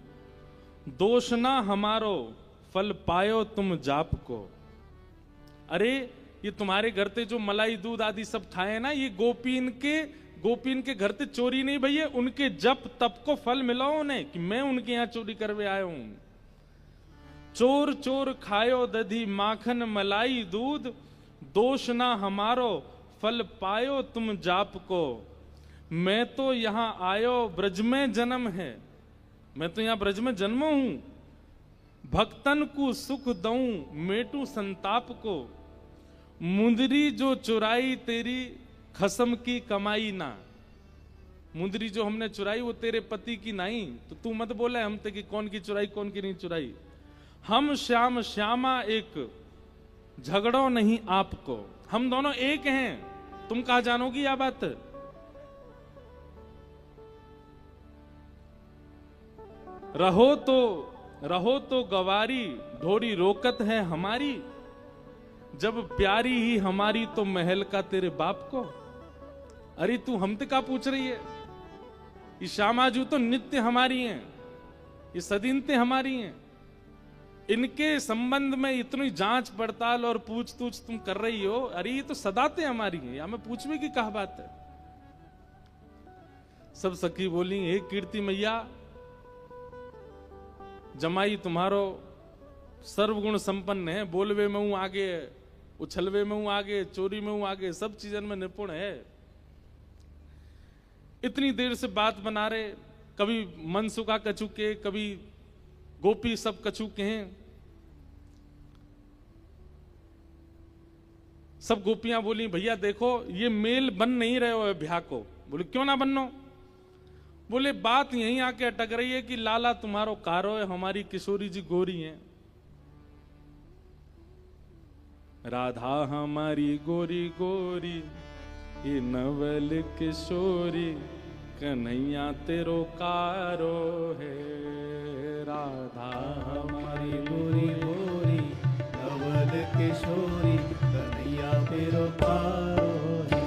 दोष ना हमारो फल पायो तुम जाप को। अरे ये तुम्हारे घर ते जो मलाई दूध आदि सब खाए ना, ये गोपीन के घर ते चोरी नहीं भैया, उनके जप तप को फल मिला उन्हें, कि मैं उनके यहां चोरी करवे आया हूं। चोर चोर खायो दधी माखन मलाई दूध, दोष ना हमारो फल पायो तुम जाप को। मैं तो यहां आयो ब्रज में जन्म है, मैं तो यहां ब्रज में जन्मो हूं। भक्तन को सुख दऊं मेटू संताप को, मुंदरी जो चुराई तेरी खसम की कमाई ना। मुंदरी जो हमने चुराई वो तेरे पति की नहीं, तो तू मत बोले हम ते कि कौन की चुराई कौन की नहीं चुराई। हम श्याम श्यामा एक, झगड़ो नहीं आपको। हम दोनों एक हैं, तुम कहा जानोगी यह बात? रहो तो गवारी, ढोरी रोकत है हमारी। जब प्यारी ही हमारी तो महल का तेरे बाप को। अरे तू हमसे क्या पूछ रही है? ये श्यामाजू तो नित्य हमारी हैं, ये सदीनते हमारी हैं। इनके संबंध में इतनी जांच पड़ताल और पूछ तूछ तुम कर रही हो। अरे ये तो सदाते हमारी हैं, या मैं पूछवे की कहा बात है। सब सखी बोली, हे कीर्ति मैया, जमाई तुम्हारो सर्वगुण संपन्न है। बोलवे में हूं आगे, उछलवे में हूं आगे, चोरी में हूं आगे, सब चीजन में निपुण है। इतनी देर से बात बना रहे, कभी मनसुखा कछु के, कभी गोपी सब कछु के हैं। सब गोपियां बोली, भैया देखो ये मेल बन नहीं रहे हो ब्याह को। बोले क्यों ना बनो? बोले बात यहीं आके अटक रही है कि लाला तुम्हारो कारो है, हमारी किशोरी जी गोरी हैं। राधा हमारी गोरी गोरी, ये नवल किशोरी, कन्हैया तेरो कारो है। राधा हमारी गोरी गोरी, नवल किशोरी, कन्हैया तेरो कारो है।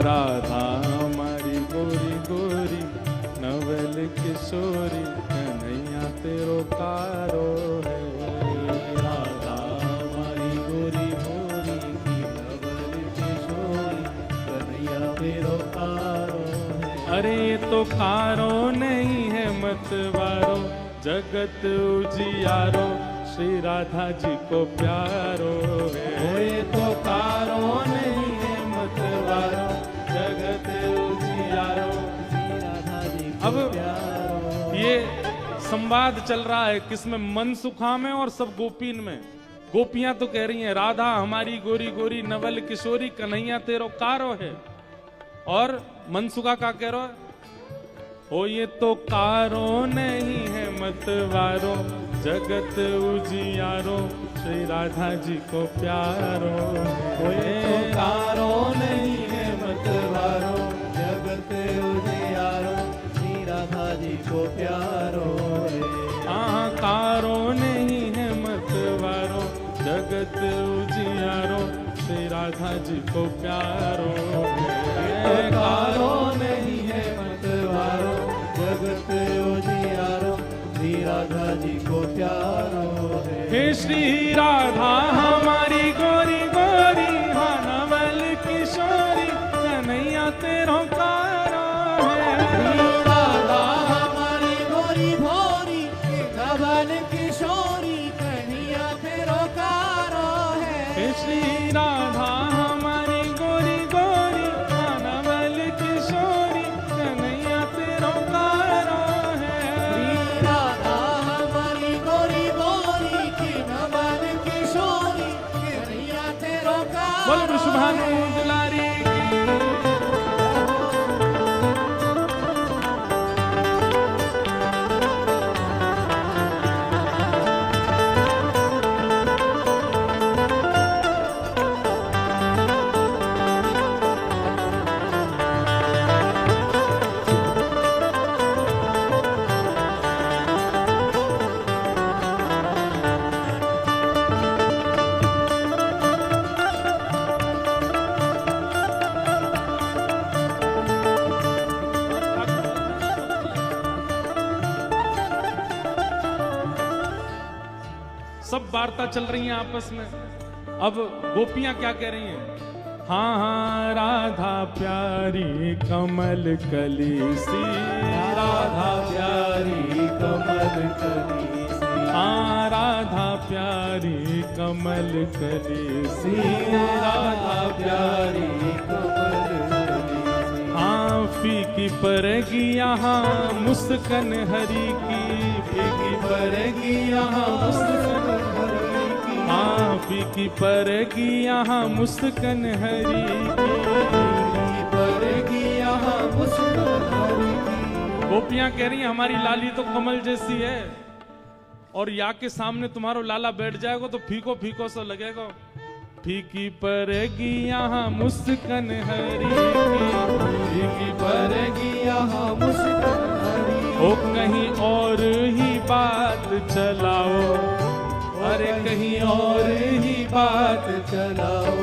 राधा हमारी गोरी गोरी नवल किशोरी कन्हैया तेरो कारो है। राधा हमारी गोरी गोरी की नवल किशोरी कन्हैया तेरो कारो है। अरे ये तो कारो नहीं है मतवारो जगत उजियारो श्री राधा जी को प्यारो है। ये तो कारो नहीं है मतवारो जगत उजियारो श्री राधा जी को अब प्यारो। ये संवाद चल रहा है किसमें, मनसुखा में और सब गोपीन में। गोपियां तो कह रही हैं राधा हमारी गोरी गोरी नवल किशोरी कन्हैया तेरो कारो है, और मनसुखा का कह रहा है हो ये तो कारो नहीं है मतवारो जगत उजियारो श्री राधा जी को प्यारो वो ये तो कारो नहीं है मतवारो जगत उजियारो श्री राधा जी को प्यारो है। हाँ कारो नहीं है मतवारो जगत उजियारो श्री राधा जी को प्यारो तो कारो नहीं है मतवारो जगत उजियारो श्री राधा जी को प्यारो है। हे श्री राधा हमारी गोरी गोरी हाँ नवल किशोरी कन्हैया तेरो कारो है। राधा हमारी गोरी भोरी नवल किशोरी कन्हैया तेरो कारो है। हे श्री राधा हमारी गोरी गोरी हाँ नवल किशोरी कन्हैया तेरो कारो है। राधा हमारी गोरी गोरी की नवल किशोरी कन्हैया तेरो कारो। बोल वृषभानु दुलारी सब वार्ता चल रही है आपस में। अब गोपियां क्या कह रही हैं, हाँ हाँ राधा प्यारी कमल कली सी राधा प्यारी कमल कली सी। हाँ राधा प्यारी कमल कली सी राधा प्यारी कमल कली सी। हाँ फीकी परेगी यहाँ मुस्कन हरी की फीकी परेगी यहाँ मुस्कान हरी की। हाँ फीकी परेगी यहाँ मुस्कन हरी की। फीकी परेगी यहाँ मुस्कान हरी की। गोपियां कह रही हैं हमारी लाली तो कमल जैसी है, और या के सामने तुम्हारो लाला बैठ जाएगा तो फीको फीको सा लगेगा। फीकी परेगी यहाँ मुस्कन हरी की। फीकी परेगी यहाँ मुस्कान हरी की। ओ कहीं और ही बात चलाओ, अरे कहीं और ही बात चलाओ।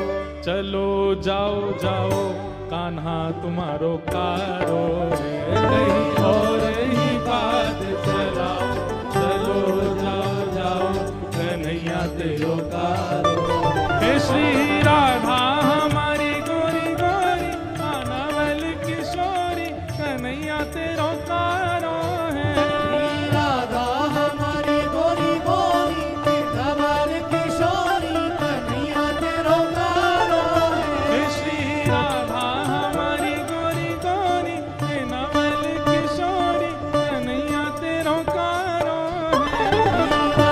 चलो जाओ जाओ कान्हा तुम्हारो कारो है। कहीं और ही बात चलाओ, चलो जाओ जाओ कन्हैया तेरो कारो। हे श्री राधा हमारी गोरी गोरी हाँ नवल किशोरी कन्हैया तेरो कारो है। राधा हमारी गोरी गोरी नवल किशोरी कन्हैया तेरो कारो है। हे श्री राधा हमारी गोरी गोरी नवल किशोरी कन्हैया तेरो कारो है। राधा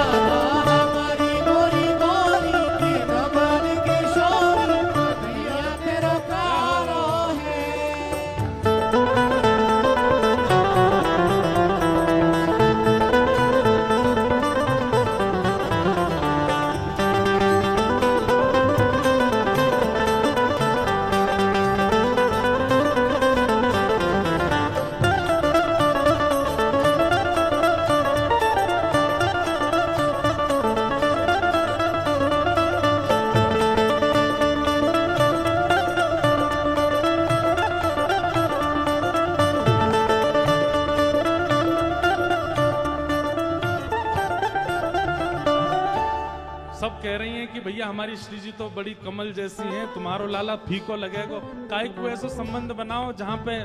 हमारी गोरी गोरी नवल किशोरी कन्हैया तेरो कारो है। कह रही हैं कि भैया हमारी श्री जी तो बड़ी कमल जैसी हैं, तुम्हारो लाला फीको लगेगो, काहे को ऐसा संबंध बनाओ जहां पे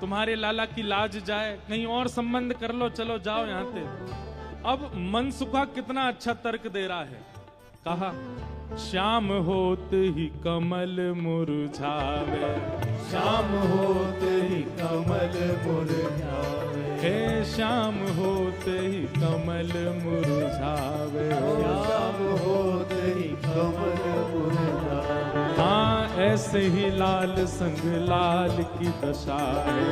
तुम्हारे लाला की लाज जाए, कहीं और संबंध कर लो, चलो जाओ यहाँ से। अब मनसुखा कितना अच्छा तर्क दे रहा है, कहा श्याम होत ही कमल मुरझावे, श्याम होत ही कमल मुरझावे, हे श्याम होत ही कमल मुरझावे, श्याम होत ही कमल मुरझावे। हाँ ऐसे ही लाल संग लाल की दशा है,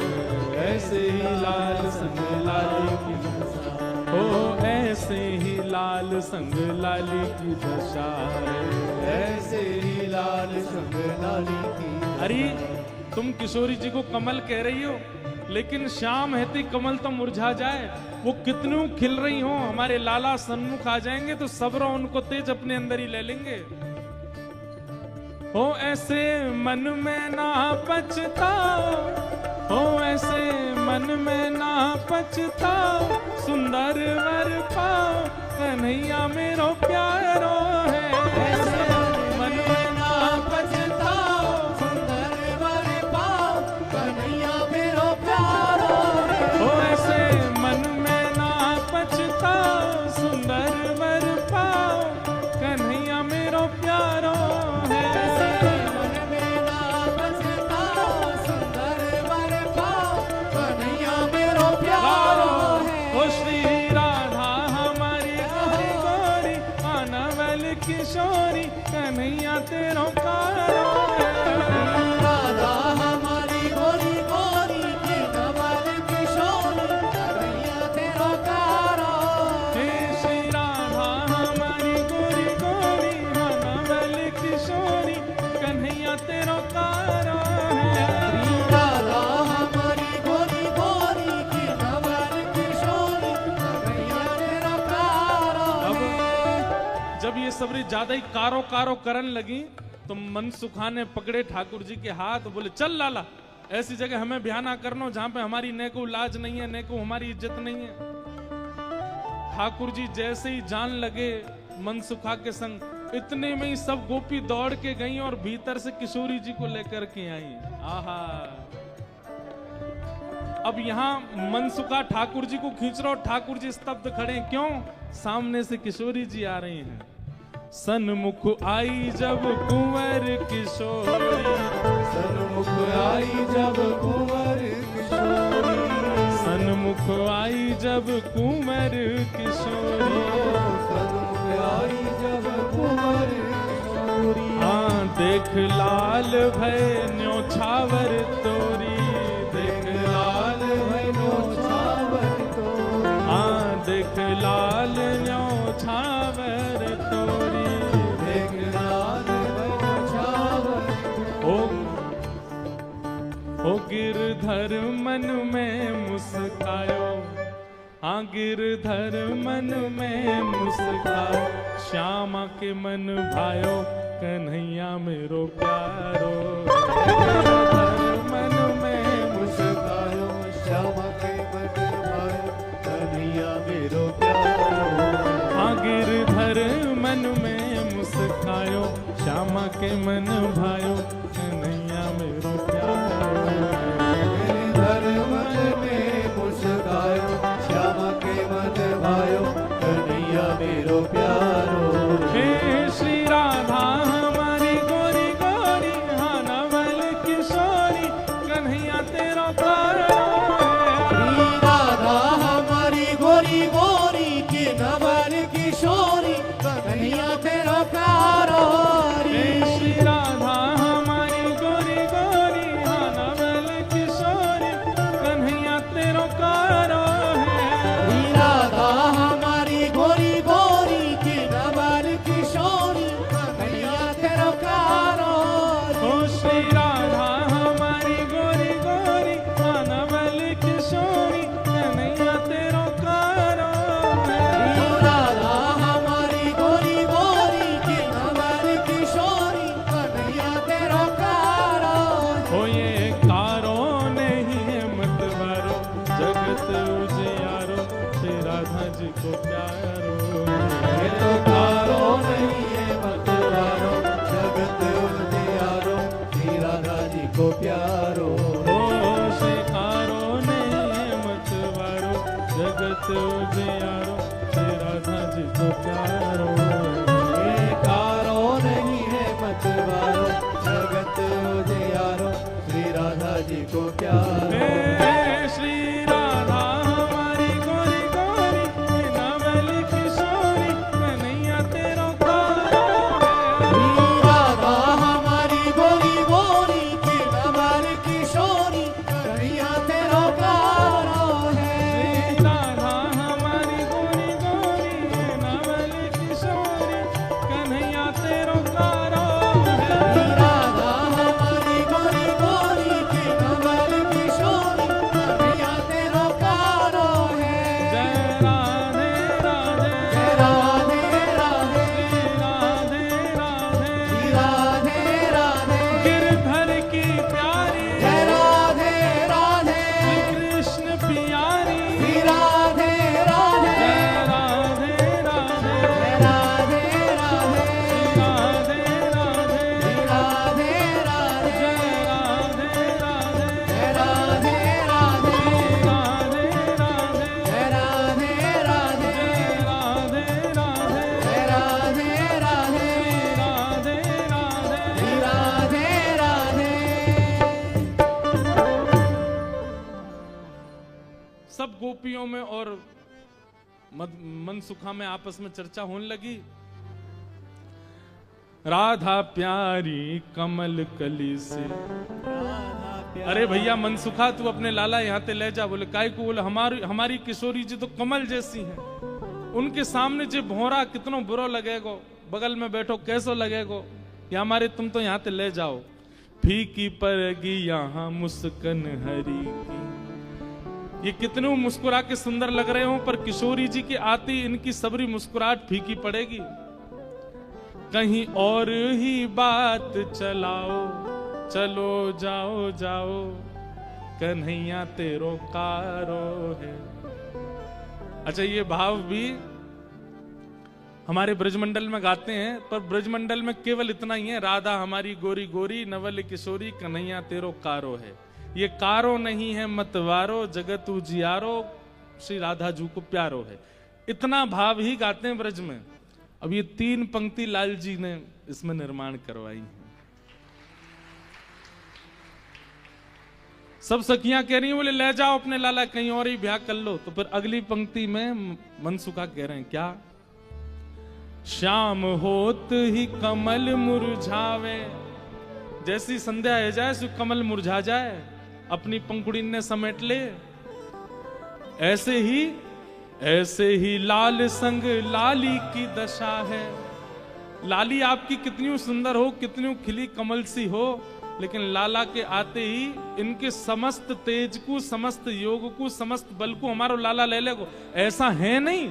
ऐसे ही लाल संग लाल की दशा, ओ ऐसे ही लाल संग लाली की दशा है, ऐसे ही लाल संग लाली की। अरे तुम किशोरी जी को कमल कह रही हो, लेकिन शाम हेती कमल तो मुरझा जाए, वो कितनू खिल रही हो, हमारे लाला सन्मुख आ जाएंगे तो सब्र उनको तेज अपने अंदर ही ले लेंगे। हो ऐसे मन में ना पछताओ, हो ऐसे मन में ना पछताओ, सुंदर वर पाओ कन्हैया मेरो प्यारो है। ऐसे मन में ना पछताओ, सुंदर वर पाओ कन्हैया मेरो प्यारो है। हो ऐसे मन में ना पछताओ, सुंदर वर पाओ कन्हैया मेरो प्यारो है। ऐसे मन में ना पछताओ, सुंदर वर पाओ कन्हैया मेरो प्यारो है। ओ श्री राधा हमारी गोरी गोरी, आनवल किशोरी कन्हैया तेरो प्यारो है। राधा हमारी गोरी गोरी की नवल किशोरी कन्हैया तेरो प्यारो है। हे श्री राधा हमारी गोरी गोरी, आनवल किशोरी कन्हैया तेरो प्यारो है। राधा हमारी गोरी गोरी की नवल किशोरी कन्हैया तेरो प्यारो है। अब जब ये सबरी ज्यादा ही कारो कारो करन लगी तो मनसुखा ने पकड़े ठाकुर जी के हाथ, बोले चल लाला, ऐसी जगह हमें ब्याह ना करनो जहां पे हमारी ने को लाज नहीं है, ने को हमारी इज्जत नहीं है। ठाकुर जी जैसे ही जान लगे मनसुखा के संग, इतने में ही सब गोपी दौड़ के गई और भीतर से किशोरी जी को लेकर के आई। आहा, अब यहाँ मनसुखा ठाकुर जी को खींच रहा और ठाकुर जी स्तब्ध खड़े हैं। क्यों? सामने से किशोरी जी आ रही हैं। सन्मुख आई जब कुंवर किशोरी, सन्मुख आई जब कुंवर किशोरी, सन्मुख आई जब कुंवर किशोरी, सन्मुख आई जब कुंवर किशोरी। हाँ देख लाल भय न्योछावर तोरी, देख लाल भय छावर तोरी, हाँ देख लाल न्योछावर तोरी। देख लाल छावर ओ गिरधर मन में मुस्कायो, हाँ गिरधर मन में मुस्कायो, श्यामा के मन भायो कन्हैया मेरो प्यारो। गिरधर मन में मुस्कायो, श्यामा के मन भायो कन्हैया मेरो प्यारो। हाँ गिरधर मन में मुस्कायो, श्यामा के मन भायो कन्हैया मेरो प्यारो। गिरधर मन में मुस्कायो, श्यामा के मन भायो कन्हैया मेरो प्यारो। हे श्री राधा हमारी गोरी गोरी, हाँ नवल किशोरी कन्हैया तेरा प्यारो है। राधा हमारी गोरी गोरी की नवल किशोरी कन्हैया तेरा प्यारो रे। हे श्री राधा हमारी गोरी गोरी, हाँ नवल किशोरी कन्हैया तेरा प्यारो है। राधा हमारी गोरी गोरी की नवल किशोरी कन्हैया तेरा प्यारो रे। ओ श्री राधा हमारी गोरी गोरी, हाँ नवल प्यारो। हे श्री राधा हमारी गोरी गोरी, नवल किशोरी, कन्हैया तेरो कारो है। राधा हमारी गोरी गोरी की नवल किशोरी, कन्हैया तेरो प्यारो है। राधा हमारी गोरी गोरी, नवल किशोरी, कन्हैया तेरो कारो है। राधा हमारी गोरी गोरी की नवल किशोरी, कन्हैया तेरो प्यारो है। जय राधे राधे, जय राधे राधे, राधे राधे, राधे राधे, गिरधर की प्यारी, जय राधे राधे, कृष्ण प्यारी, राधे राधे, जय राधे राधे, जय राधे राधे, राधे राधे, राधे राधे, जय राधे राधे, जय राधे राधे, राधे राधे, जय राधे राधे, जय राधे राधे, जय राधे राधे, राधे राधे। राधे राधे। सब गोपियों में और मनसुखा में आपस में चर्चा होने लगी। राधा प्यारी कमल कली से, अरे भैया मनसुखा तू अपने लाला यहाँ ते ले जा। बोले काय को? बोले हमारी किशोरी जी तो कमल जैसी हैं, उनके सामने जे भौरा कितनो बुरो लगेगो, बगल में बैठो कैसो लगेगो, या हमारे तुम तो यहाँ ते ले जाओ। फीकी पड़गी यहाँ मुस्कन हरी की, ये कितने मुस्कुरा के सुंदर लग रहे हो, पर किशोरी जी की आती इनकी सबरी मुस्कुराहट फीकी पड़ेगी। कहीं और ही बात चलाओ, चलो जाओ जाओ, कन्हैया तेरो कारो है। अच्छा, ये भाव भी हमारे ब्रजमंडल में गाते हैं, पर ब्रजमंडल में केवल इतना ही है, राधा हमारी गोरी गोरी, नवल किशोरी, कन्हैया तेरो कारो है। ये कारो नहीं है मतवारो, जगत उजियारो, श्री राधा जी को प्यारो है। इतना भाव ही गाते हैं ब्रज में। अब ये 3 पंक्ति लाल जी ने इसमें निर्माण करवाई है। सब सखियां कह रही हैं, बोले ले जाओ अपने लाला कहीं और ही ब्याह कर लो। तो फिर अगली पंक्ति में मनसुखा कह रहे हैं क्या? श्याम होत ही कमल मुरझावे, जैसी संध्या है जाए सो कमल मुरझा जाए, अपनी पंखुड़ी ने समेट ले। ऐसे ही लाल संग लाली की दशा है। लाली आपकी कितनी सुंदर हो, कितनी खिली कमल सी हो, लेकिन लाला के आते ही इनके समस्त तेज को, समस्त योग को, समस्त बल को हमारा लाला ले लेगो, ऐसा है नहीं।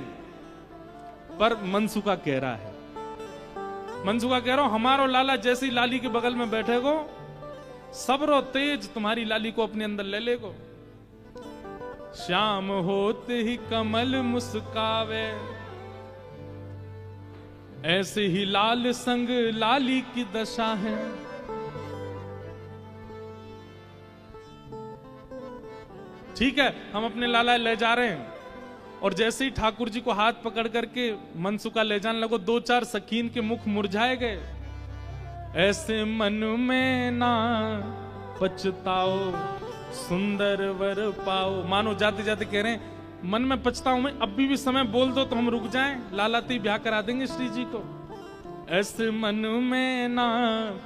पर मनसुखा कह रहा है, मनसुखा कह रहा हूं, हमारो लाला जैसी लाली के बगल में बैठेगो, सबरो तेज तुम्हारी लाली को अपने अंदर ले लेगो। श्याम होते ही कमल मुस्कावे, ऐसे ही लाल संग लाली की दशा है। ठीक है, हम अपने लाला ले जा रहे हैं, और जैसे ही ठाकुर जी को हाथ पकड़ करके मनसुखा ले जाने लगो, 2-4 सखीन के मुख मुरझाए गए। ऐसे मन में ना पछताओ, सुंदर वर पाओ। मानो जाते जाते कह रहे हैं, मन में पछताऊं मैं, अभी भी समय बोल दो तो हम रुक जाएं, लाला ती ब्याह करा देंगे श्री जी को। ऐसे मन में ना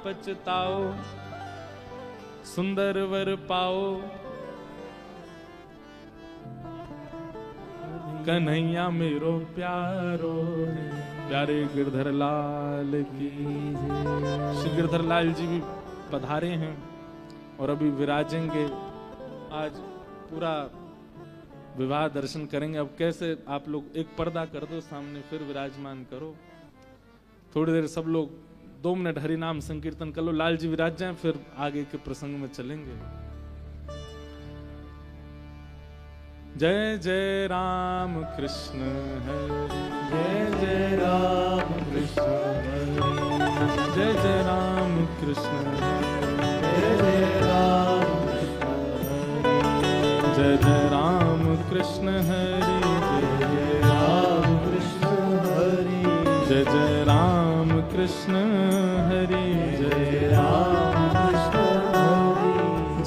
पछताओ, सुंदर वर पाओ, कन्हैया मेरो प्यारो है। प्यारे गिरधर लाल की जय। श्री गिरधर लाल जी भी पधारे हैं और अभी विराजेंगे। आज पूरा विवाह दर्शन करेंगे। अब कैसे आप लोग एक पर्दा कर दो सामने, फिर विराजमान करो। थोड़ी देर सब लोग 2 मिनट हरि नाम संकीर्तन कर लो, लाल जी विराज जाएं, फिर आगे के प्रसंग में चलेंगे। जय जय राम कृष्ण हरि, जय जय राम कृष्ण हरि, जय जय राम कृष्ण हरि, जय जय राम कृष्ण हरि, जय जय राम कृष्ण हरि, जय राम कृष्ण हरि, जय जय राम कृष्ण हरि, जय राम कृष्ण हरि,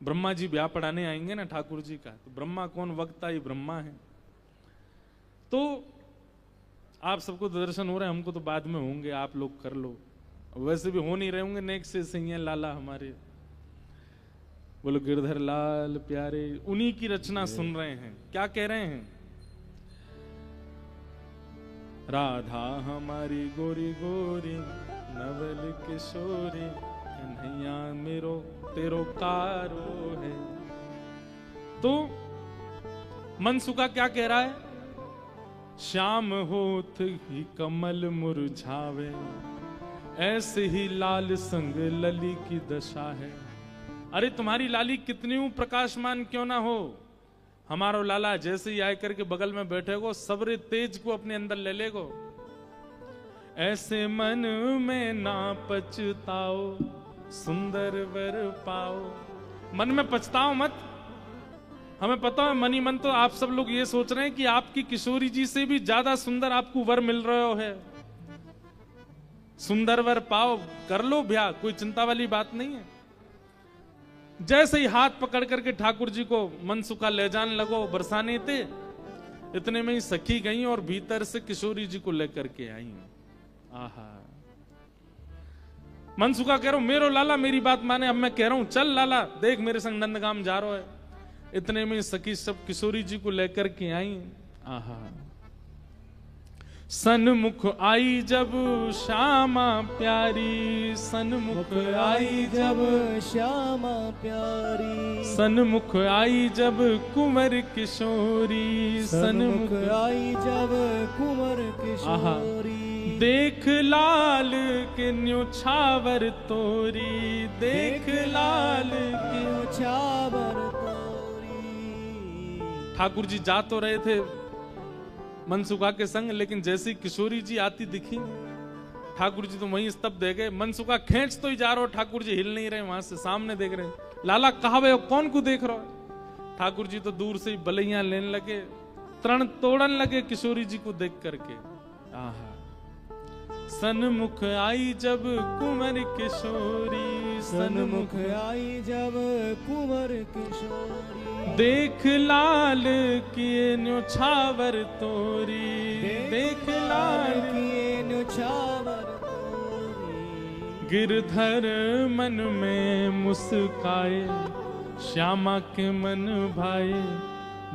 ब्रह्मा जी ब्याह पढ़ाने आएंगे ना ठाकुर जी का, तो ब्रह्मा कौन, वक्ता ही ब्रह्मा है। तो आप सबको दर्शन हो रहे हैं, हमको तो बाद में होंगे, आप लोग कर लो, वैसे भी हो नहीं रहे होंगे, नेक से सही है लाला हमारे। बोलो गिरधर लाल प्यारे, उन्हीं की रचना सुन रहे हैं। क्या कह रहे हैं? राधा हमारी गोरी गोरी नवल किशोरी, कन्हैया मेरो तेरो कारो है। तो मनसुखा क्या कह रहा है? श्याम होत ही कमल मुरझावे, ऐसे ही लाल संग लली की दशा है। अरे तुम्हारी लाली कितनी प्रकाशमान क्यों ना हो, हमारो लाला जैसे ही आकर के बगल में बैठेगो, सबरे तेज को अपने अंदर ले लेगो। ऐसे मन में ना पछताओ, सुंदर वर पाओ। मन में पछताओ मत। हमें पता है मन ही मन तो आप सब लोग ये सोच रहे हैं कि आपकी किशोरी जी से भी ज्यादा सुंदर आपको वर मिल रहा है। सुंदर वर पाओ, कर लो ब्याह, कोई चिंता वाली बात नहीं है। जैसे ही हाथ पकड़ करके ठाकुर जी को मनसुखा ले जाने लगो, बरसाने थे, इतने में ही सखी गई और भीतर से किशोरी जी को लेकर के आई। आहा, मनसुखा कह रहा हूं मेरो लाला मेरी बात माने, अब मैं कह रहा हूं चल लाला देख मेरे संग नंदगाम जा रहा है। इतने में सखी सब किशोरी जी को लेकर के आई। आहा, सन्मुख आई जब श्यामा प्यारी, सन्मुख आई जब श्यामा प्यारी, सन्मुख आई जब कुंवर किशोरी, सन्मुख आई जब कुंवर किशोरी। देख लाल के न्योछावर तोरी, देख लाल के न्योछावर तोरी। ठाकुर जी जा तो रहे थे मनसुखा के संग, लेकिन जैसी किशोरी जी आती दिखी, ठाकुर जी तो वहीं स्तब्ध रह गए। मनसुखा खींच तो ही जा रहा हो, ठाकुर जी हिल नहीं रहे, वहां से सामने देख रहे। लाला कहा वे कौन को देख रहा है? ठाकुर जी तो दूर से ही बलैया लेने लगे, तरण तोड़न लगे किशोरी जी को देख करके। आहा, सन्मुख आई जब कुंवर किशोरी, सन्मुख आई जब कुंवर किशोरी। देख लाल किए न्योछावर तोरी, देख लाल किए न्योछावर तोरी। गिरधर मन में मुस्काए, श्यामा के मन भाए,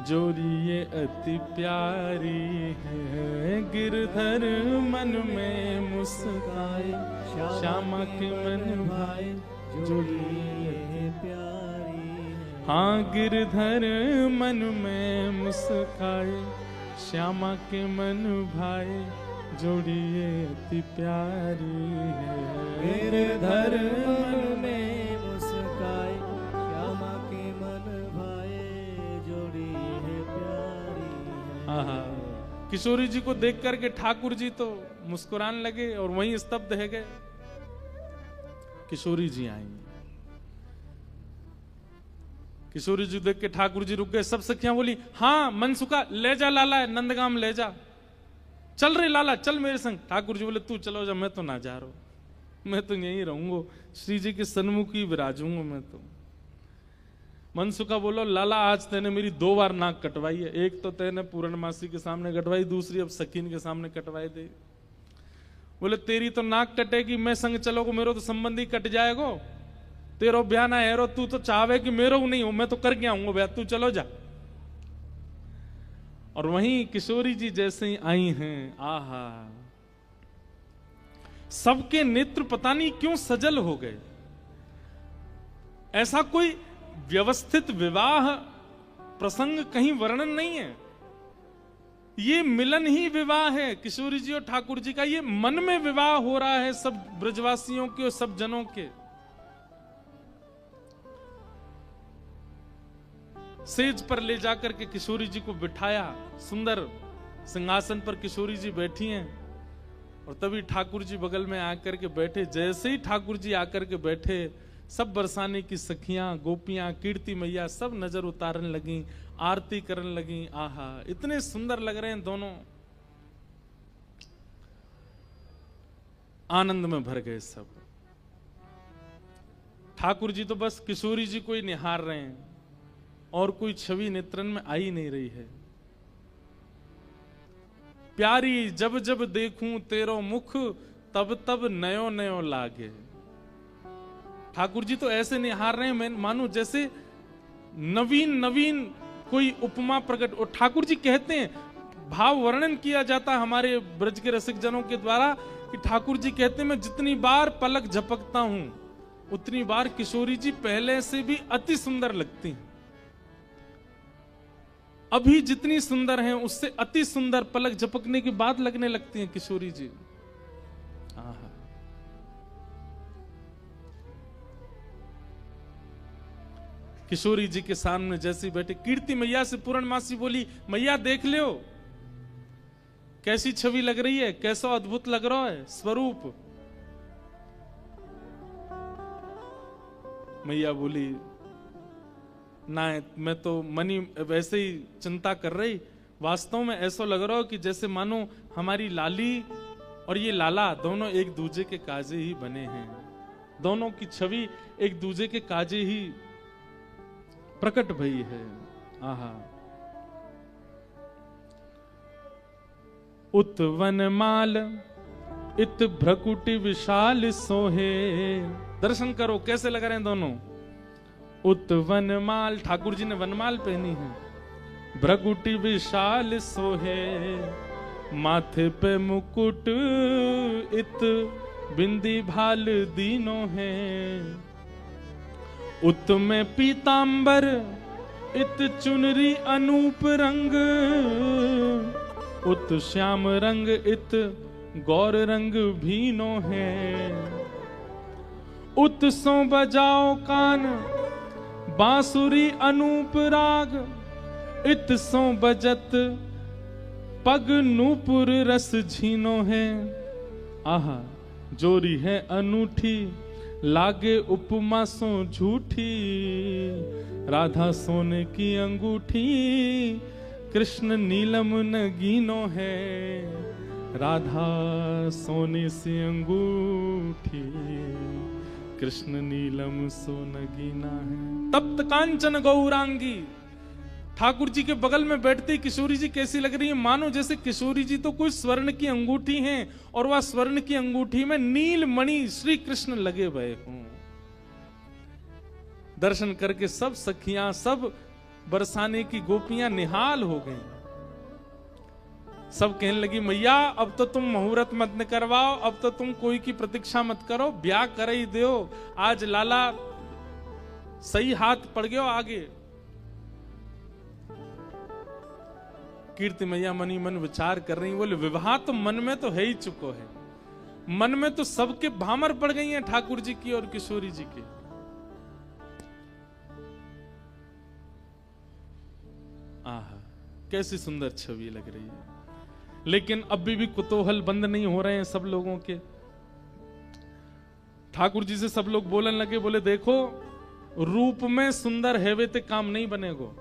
जोरी ये अति प्यारी है। गिरधर मन में मुस्काए, श्यामा के मन भाए, जोरी ये प्यारी है। हाँ, गिरधर मन में मुस्काए, श्यामा के मन भाए, जोड़ी ये अति प्यारी है। गिरधर मन में मुस्काए, श्यामा के मन भाए, जोड़ी है प्यारी है। आहा, किशोरी जी को देख करके ठाकुर जी तो मुस्कुराने लगे और वहीं स्तब्ध रह गए। किशोरी जी आई, किशोरी जी देख के ठाकुर जी रुक गए। सब सखियां बोली हाँ मनसुखा ले जा लाला, नंदगाम ले जा, चल रहे लाला चल मेरे संग। ठाकुर जी बोले तू चलो जा, मैं तो ना जा रहा हूं, मैं तो यहीं रहूंगा, श्री जी के सन्मुख ही विराजूंगा मैं तो। मनसुखा बोलो लाला आज तेने मेरी 2 बार नाक कटवाई है, एक तो तेने पूर्णमासी के सामने कटवाई, दूसरी अब सकीन के सामने कटवाई दे। बोले तेरी तो नाक कटेगी, मैं संग चलोगे मेरो तो संबंधी कट जाएगो, तेरो ब्याह ना हेरो, तू तो चाहे कि मेरो नहीं हो, मैं तो करके आऊंगा ब्याह, तू चलो जा। और वहीं किशोरी जी जैसे ही आई हैं, आहा, सबके नेत्र पता नहीं क्यों सजल हो गए। ऐसा कोई व्यवस्थित विवाह प्रसंग कहीं वर्णन नहीं है, ये मिलन ही विवाह है किशोरी जी और ठाकुर जी का। ये मन में विवाह हो रहा है सब ब्रजवासियों के और सब जनों के। सेज पर ले जाकर के किशोरी जी को बिठाया, सुंदर सिंहासन पर किशोरी जी बैठी हैं और तभी ठाकुर जी बगल में आकर के बैठे। जैसे ही ठाकुर जी आकर के बैठे, सब बरसाने की सखियां, गोपियां, कीर्ति मैया सब नजर उतारने लगी, आरती करने लगी। आहा, इतने सुंदर लग रहे हैं दोनों, आनंद में भर गए सब। ठाकुर जी तो बस किशोरी जी को ही निहार रहे हैं और कोई छवि नेत्रन में आ ही नहीं रही है। प्यारी जब जब देखूं तेरो मुख तब तब नयो नयो लागे। ठाकुर जी तो ऐसे निहार रहे हैं, मैं मानो जैसे नवीन नवीन कोई उपमा प्रकट। और ठाकुर जी कहते हैं, भाव वर्णन किया जाता है हमारे ब्रज के रसिक जनों के द्वारा कि ठाकुर जी कहते हैं मैं जितनी बार पलक झपकता हूं उतनी बार किशोरी जी पहले से भी अति सुंदर लगती हैं। अभी जितनी सुंदर हैं उससे अति सुंदर पलक झपकने के बाद लगने लगती हैं किशोरी जी। आहा। किशोरी जी के सामने जैसे बैठे, कीर्ति मैया से पूर्णमासी बोली, मैया देख लो कैसी छवि लग रही है, कैसा अद्भुत लग रहा है स्वरूप। मैया बोली, ना मैं तो मनी वैसे ही चिंता कर रही, वास्तव में ऐसा लग रहा हो कि जैसे मानो हमारी लाली और ये लाला दोनों एक दूजे के काजे ही बने हैं, दोनों की छवि एक दूजे के काजे ही प्रकट भई है। आहा। उत वनमाल इत भ्रकुटि विशाल सोहे। दर्शन करो कैसे लग रहे हैं दोनों। उत वनमाल, ठाकुर जी ने वनमाल पहनी है। भ्रकुटि विशाल सोहे, माथे पे मुकुट इत बिंदी भाल दीनो है। उत में पीतांबर इत चुनरी अनूप रंग, उत श्याम रंग इत गौर रंग भीनो है। उत सो बजाओ कान बांसुरी अनूप राग, इत सो बजत पग नूपुर रस झीनो है। आहा। जोरी है अनूठी लागे उपमा सो झूठी, राधा सोने की अंगूठी कृष्ण नीलम नगीनो है। राधा सोने से अंगूठी कृष्ण नीलम सो नगीना है। तप्त कांचन गौरांगी। ठाकुर जी के बगल में बैठती किशोरी जी कैसी लग रही है, मानो जैसे किशोरी जी तो कोई स्वर्ण की अंगूठी हैं और वह स्वर्ण की अंगूठी में नील मणि श्री कृष्ण लगे हुए हों। दर्शन करके सब सखियां, सब बरसाने की गोपियां निहाल हो गईं। सब कहने लगी, मैया अब तो तुम मुहूर्त मत न करवाओ, अब तो तुम कोई की प्रतीक्षा मत करो, ब्याह कर ही दो। आज लाला सही हाथ पड़ गयो आगे। कीर्ति मैया मनी मन विचार कर रही, बोले विवाह तो मन में तो है ही चुको है, मन में तो सबके भामर पड़ गई हैं ठाकुर जी की और किशोरी जी की। आहा, कैसी सुंदर छवि लग रही है। लेकिन अभी भी कुतूहल बंद नहीं हो रहे हैं सब लोगों के। ठाकुर जी से सब लोग बोलने लगे, बोले देखो रूप में सुंदर है वे ते काम नहीं बनेगो।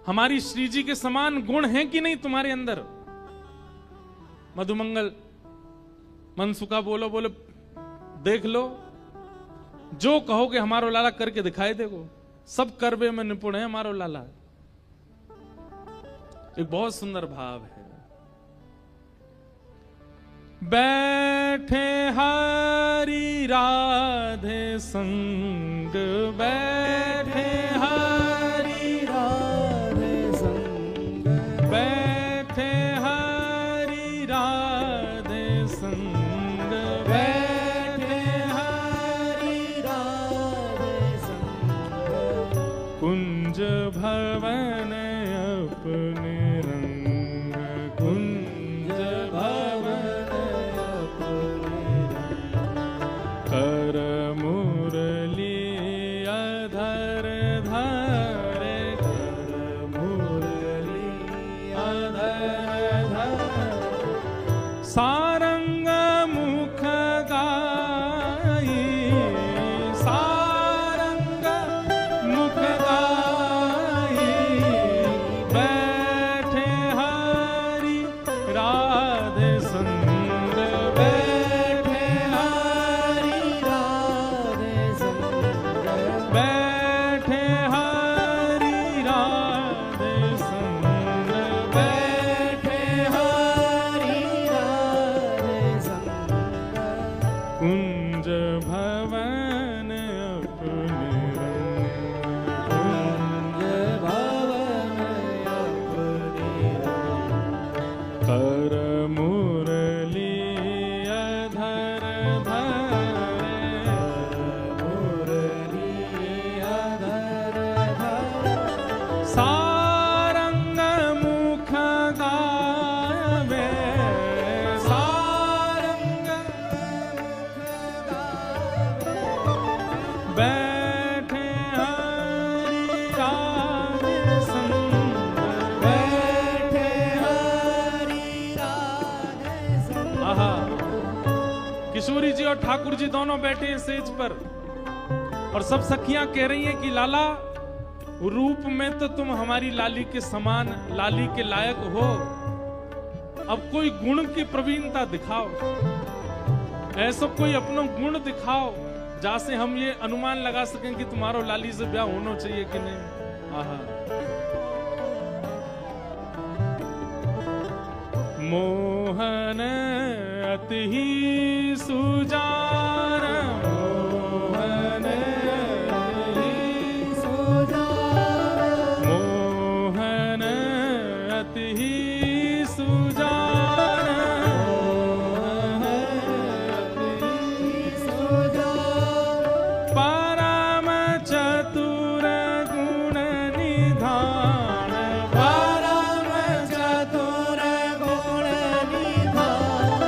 हमारी श्री जी के समान गुण हैं कि नहीं तुम्हारे अंदर। मधुमंगल मनसुखा बोलो, बोले देख लो जो कहोगे हमारो लाला करके दिखाई देगो, सब करवे में निपुण है हमारो लाला। एक बहुत सुंदर भाव है। बैठे हरि राधे संग, बैठे हरि राधे संग, बैठे हरि राधे संग, बैठे हरि राधे संग, कुंज भवन अपने रंग, कुंज भवन अपने रंग, कर मुरली अधर धरे, कर मुरली अधर धरे, सारंग मुख गाई, सारंग मुख गाई, बैठ ठाकुर जी दोनों बैठे हैं सेज पर और सब सखियां कह रही हैं कि लाला, रूप में तो तुम हमारी लाली के समान, लाली के लायक हो, अब कोई गुण की प्रवीणता दिखाओ, ऐसा कोई अपना गुण दिखाओ जैसे हम ये अनुमान लगा सकें कि तुम्हारो लाली से ब्याह होना चाहिए कि नहीं। आहा। मोहन अति ही सुजान, मोहन अति सुजान, मोहन अति ही सुजान, मोहन अति सुजान, परम चतुर गुण निधान, परम चतुर गुण निधान,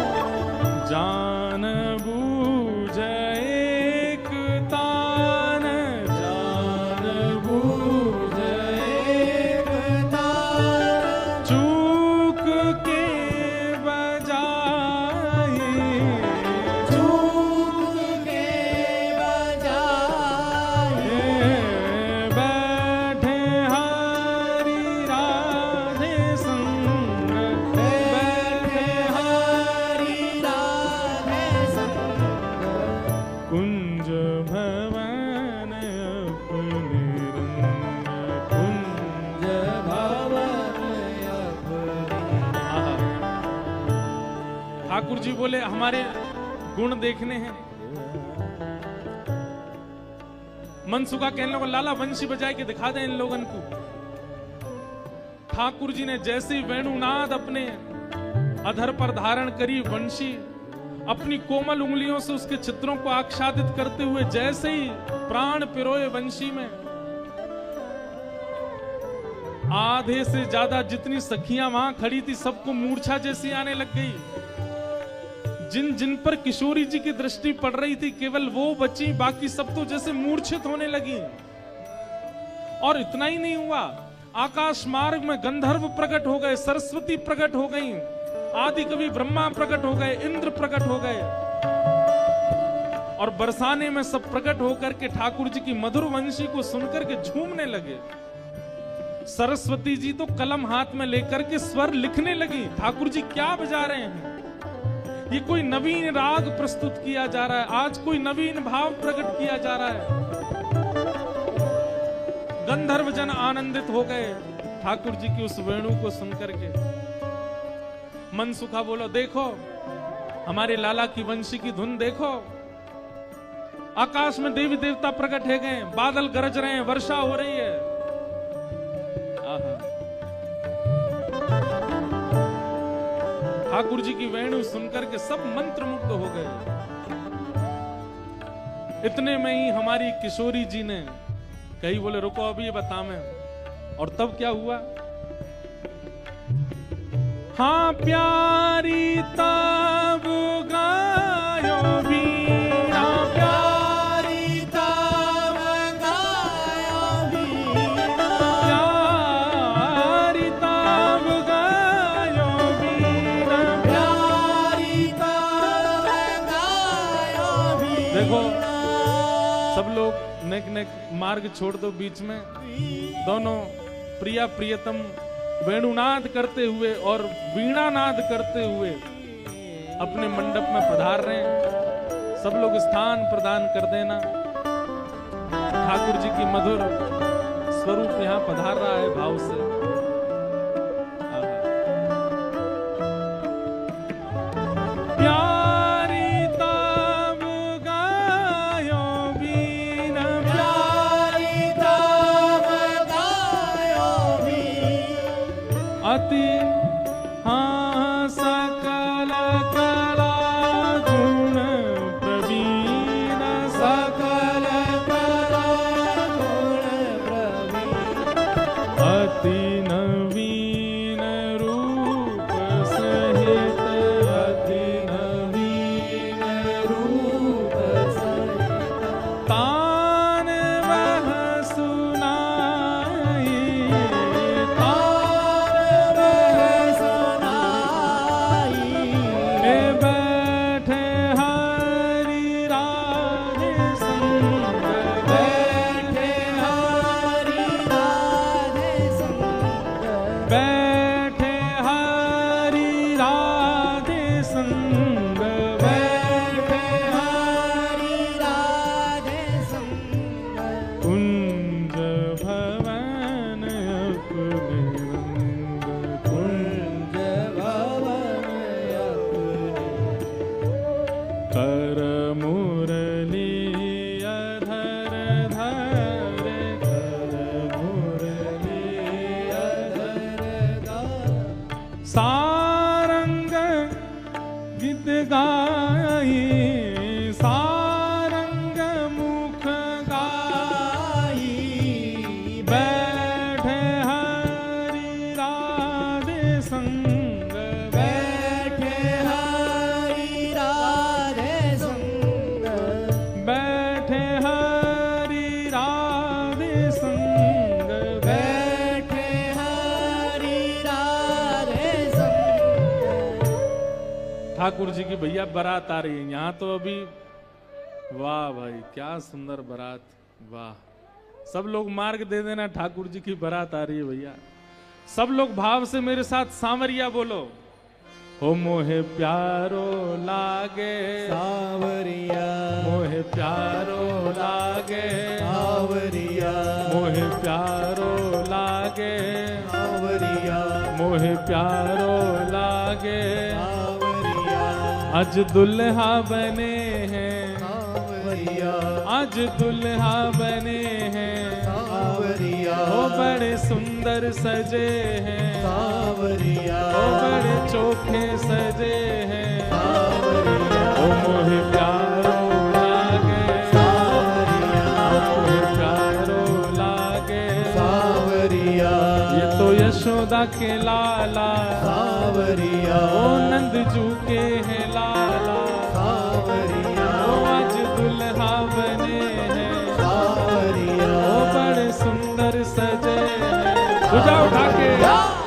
जान बूझ एक तान, जान बूझ एक तान, चूक के बजाए, चूक के बजाए, बैठे हरि राधे संग, बैठे हरि राधे संग, कुंज भवन अपने रंग, कुंज भवन अपने। ठाकुर जी बोले हमारे गुण देखने हैं। मनसुखा कहने लगा, लाला वंशी बजाए के दिखा दे इन लोगन को। ठाकुर जी ने जैसे ही वेणुनाद अपने अधर पर धारण करी, वंशी अपनी कोमल उंगलियों से उसके चित्रों को आच्छादित करते हुए जैसे ही प्राण पिरोए वंशी में, आधे से ज्यादा जितनी सखियां वहां खड़ी थी सबको मूर्छा जैसी आने लग गई। जिन जिन पर किशोरी जी की दृष्टि पड़ रही थी केवल वो बची, बाकी सब तो जैसे मूर्छित होने लगी। और इतना ही नहीं हुआ, आकाश मार्ग में गंधर्व प्रकट हो गए, सरस्वती प्रकट हो गई, आदि कवि ब्रह्मा प्रकट हो गए, इंद्र प्रकट हो गए, और बरसाने में सब प्रकट होकर के ठाकुर जी की मधुर वंशी को सुनकर के झूमने लगे। सरस्वती जी तो कलम हाथ में लेकर के स्वर लिखने लगी। ठाकुर जी क्या बजा रहे हैं? ये कोई नवीन राग प्रस्तुत किया जा रहा है, आज कोई नवीन भाव प्रकट किया जा रहा है। गंधर्व जन आनंदित हो गए ठाकुर जी की उस वेणु को सुनकर के। मनसुखा बोलो, देखो हमारे लाला की वंशी की धुन देखो, आकाश में देवी देवता प्रकट है गए, बादल गरज रहे हैं, वर्षा हो रही है। आहा। ठाकुर जी की वेणु सुनकर के सब मंत्रमुग्ध हो गए। इतने में ही हमारी किशोरी जी ने कही, बोले रुको अभी ये बता मैं। और तब क्या हुआ? हाँ प्यारी तब गायो वीणा, प्यारी तब गायो वीणा, प्यारी तब गायो वीणा, प्यारी तब गायो वीणा। देखो सब लोग नेक नेक मार्ग छोड़ दो, बीच में दोनों प्रिया प्रियतम वेणुनाद करते हुए और वीणानाद करते हुए अपने मंडप में पधार रहे हैं। सब लोग स्थान प्रदान कर देना। ठाकुर जी की मधुर स्वरूप यहाँ पधार रहा है भाव से। प्यारी तब गायो वीणा, प्यारी तब गायो वीणा, अति हाँ सकल कला गुण प्रवीण, सकल कला गुण प्रवीण, अति नवीन रूप सहित, अति नवीन रूप सहित, तान वह सुनाई, तान वह ठाकुर जी की भैया बारात आ रही है यहाँ तो अभी। वाह भाई क्या सुंदर बारात, वाह। सब लोग मार्ग दे देना, ठाकुर जी की बारात आ रही है भैया। सब लोग भाव से मेरे साथ सांवरिया बोलो। हो मोहे प्यारो लागे सांवरिया, मोहे प्यारो लागे सांवरिया, मोहे प्यारो लागे सांवरिया, मोहे प्यारो लागे। सांवरिया, आज दुल्हा बने हैं, सांवरिया, आज दुल्हा बने हैं, सांवरिया, वो बड़े सुंदर सजे हैं, सांवरिया, वो बड़े चोखे सजे हैं। सांवरिया, ओ मोहे प्यारो लागे सांवरिया, मोहे प्यारो लागे। सांवरिया, ये तो यशोदा के लाला, सांवरिया, ओ नंद जू के हैं लाला, सांवरिया, ओ आज दुल्हा बने हैं, सांवरिया, ओ बड़े सुंदर सजे हैं। पूजा उठा के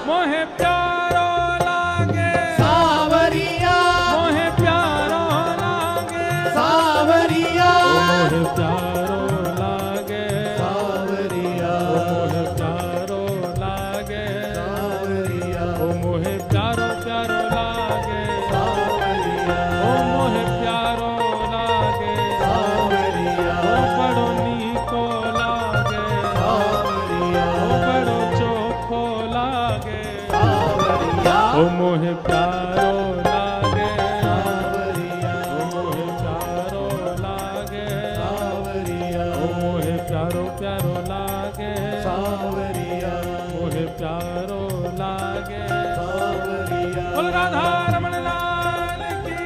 मोहे प्यारो लागे सांवरिया, मोहे प्यारो लागे सांवरिया, मोहे प्यारो लागे सांवरिया, मोहे प्यारो लागे सांवरिया, ओ मोहे प्यारो प्यारो लागे सांवरिया, ओ मोहे प्यारो लागे सांवरिया, ओ बड़ो नीको लागे सांवरिया, ओ बड़ो चोखो लागे सांवरिया, ओ मोहे प्यारो लागे सांवरिया, ओ मोहे प्यारो लागे सांवरिया, ओ मोहे प्यारो प्यारो लागे सांवरिया, मोहे प्यारो लागे। सांवरिया। बोल राधा रमण लाल की।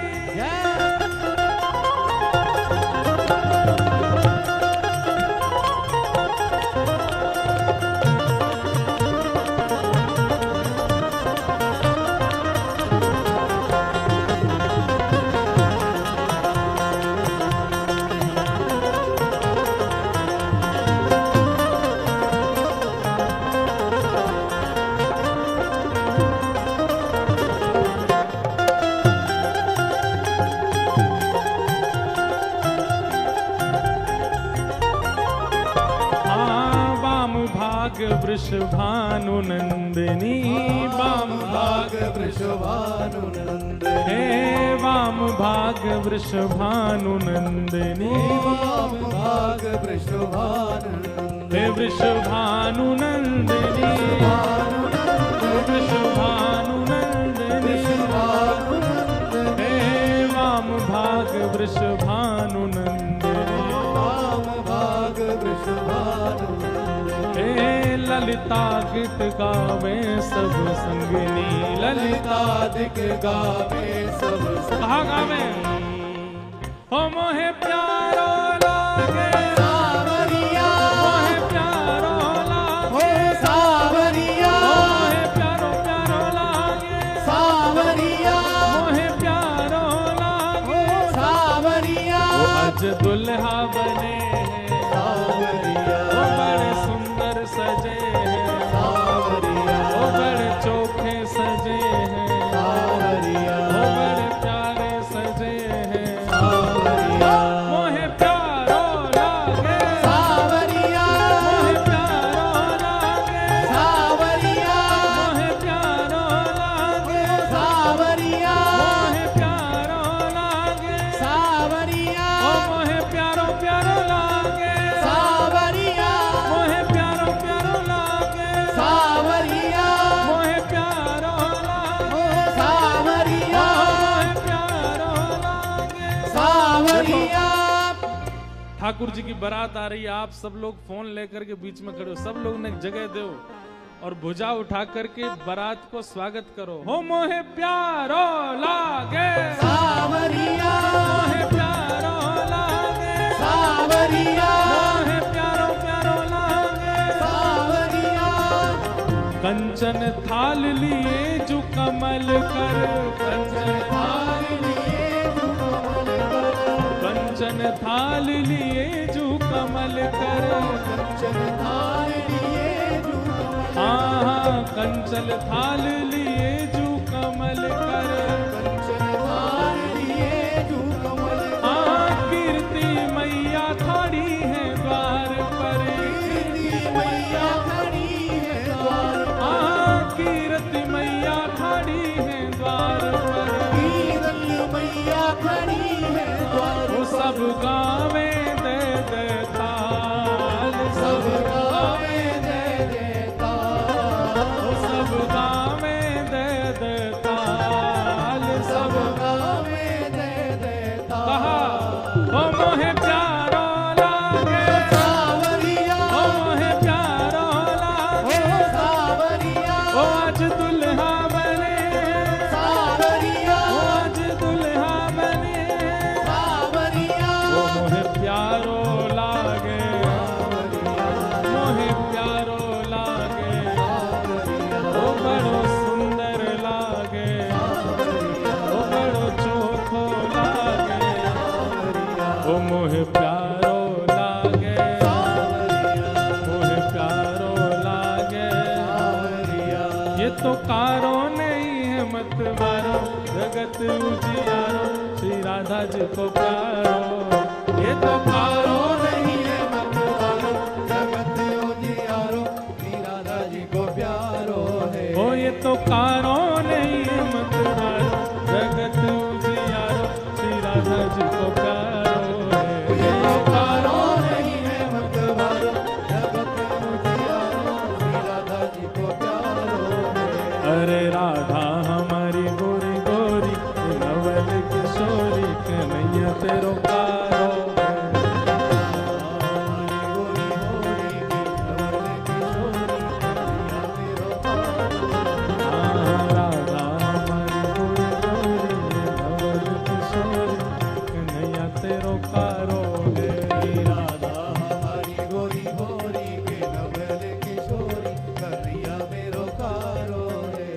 वृषभानु नंदिनी वाम भाग वृषभानु नंदिनी, हे वाम भाग वृषभानु नंदिनी वाम भाग वृषभानु नंदिनी, हे वृषभानु नंदिनी वृषभानु नंदिनी वृषभानु नंदिनी, हे वाम भाग वृषभानु नंदिनी वाम भाग वृषभानु नंदिनी, हे ललिता गीत गावे सब संगिनी ललिता ललितादिक गावे सब कहा गावे हो मोहे प्यारो लागे सांवरिया, मोहे प्यारो हो लागे सांवरिया, मोहे प्यारो प्यारो लागे सांवरिया, मोहे प्यारो लागे सांवरिया, वो आज दुल्हा बने हैं सांवरिया, वो बड़े सुंदर सजे हैं सांवरिया, वो बड़े चोखे सजे हैं सांवरिया, वो बड़े प्यारे सजे हैं सांवरिया, मोहे प्यारो लागे सांवरिया, मोहे प्यारो लागे सांवरिया, मोहे प्यारो लागे सांवरिया, मोहे प्यारो लागे सांवरिया, ओ मोहे प्यारो प्यारो लागे सांवरिया, मोहे प्यारो प्यारो लागे सांवरिया, मोहे प्यारो लागे सांवरिया, मोहे प्यारो लागे सांवरिया। ठाकुर जी की बारात आ रही है, आप सब लोग फोन लेकर के बीच में खड़े हो, सब लोग ने जगह दो और भुजा उठा करके बारात को स्वागत करो। हो मोहे प्यारो लागे सांवरिया, मोहे प्यारो लागे सांवरिया, मोहे प्यारो प्यारो लागे सांवरिया, कंचन थाल लिए जो कमल कर कंचन थाल लिए जो कमल कर कंचन थाल लिए जो कमल कर कंचन थाल लिए जो कमल, हाँ हाँ कंचन थाल लिए जो कमल कर कंचन थाल ये तो कारो नहीं है मतवारो, जगत उजियारो, श्री राधा जी को प्यारो। ये तो कारो नहीं है मतवारो, जगत उजियारो, श्री राधा जी को प्यारो है। ओ ये तो कारो नहीं है मतवारो, जगत उजियारो, श्री राधा जी को प्यारो है। ये तो कारो नहीं है मतवारो, जगत उजियारो, श्री राधा जी को प्यारो है। अरे राधा हमारी गोरी गोरी, नवल किशोरी, कन्हैया तेरो प्यारो है। राधा हमारी गोरी गोरी, नवल किशोरी, कन्हैया तेरो प्यारो है। राधा हमारी गोरी गोरी के नवल किशोरी, कन्हैया मेरो कारो है।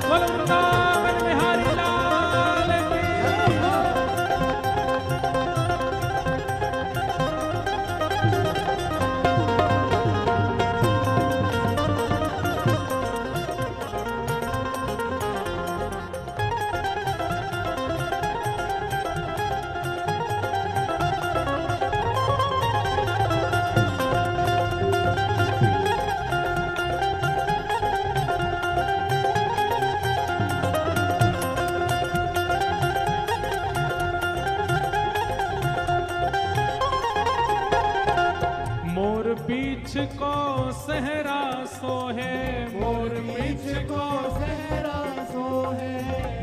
बोल वृंदावन बिहारी लाल की। मोर पीछ को सहरा सोहे, मोर पीछ को सहरा सोहे,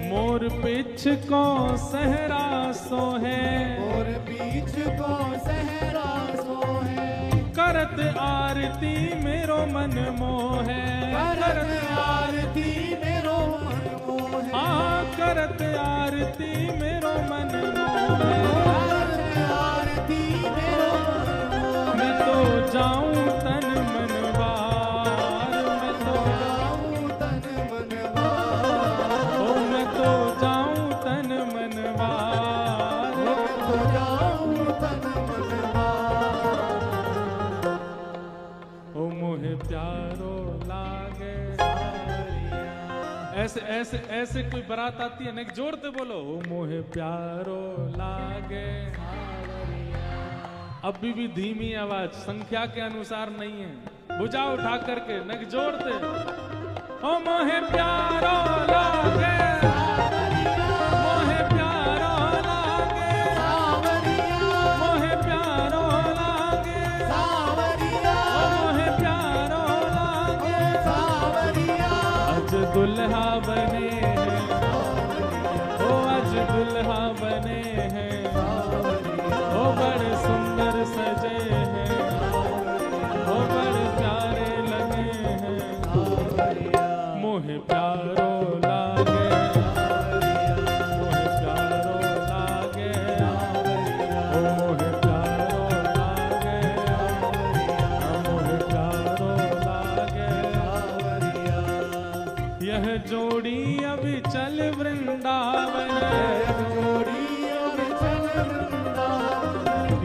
मोर पीछ को सहरा सोहे, मोर पीछ को सहरा सोहे। करत आरती मेरो मन मोहे, करत आरती मेरो मन मोहे, हाँ करत आरती मेरो मन मोहे। करत आरती मेरो मन मोहे। मैं तो जाऊं तन मन बार, मैं तो जाऊं तन मन बार, ओ मैं तो जाऊं तन मन बार। तो जाऊं तन मन बार। ओ मोहे प्यारो लागे। ऐसे ऐसे ऐसे कोई बारात आती है ना, जोड़ते बोलो, ओ मोहे प्यारो लागे। अभी भी धीमी आवाज, संख्या के अनुसार नहीं है, भुजा उठा करके नक जोड़ते। ओ मोहे प्यारो लागे, मोहे प्यारो लागे, मोहे प्यारो लागे, ओ मोहे प्यारो लागे। आज दुल्हा बने हैं, ओ आज दुल्हा बने हैं, ओ बड़े सुंदर सजे हैं, ओ बड़े प्यारे लगे हैं। मोहे प्यारो लागे, मोहे प्यारो लागे, ओ मोहे प्यारो लागे, मोहे प्यारो लागे। यह जोड़ी अभी चल वृंदावन,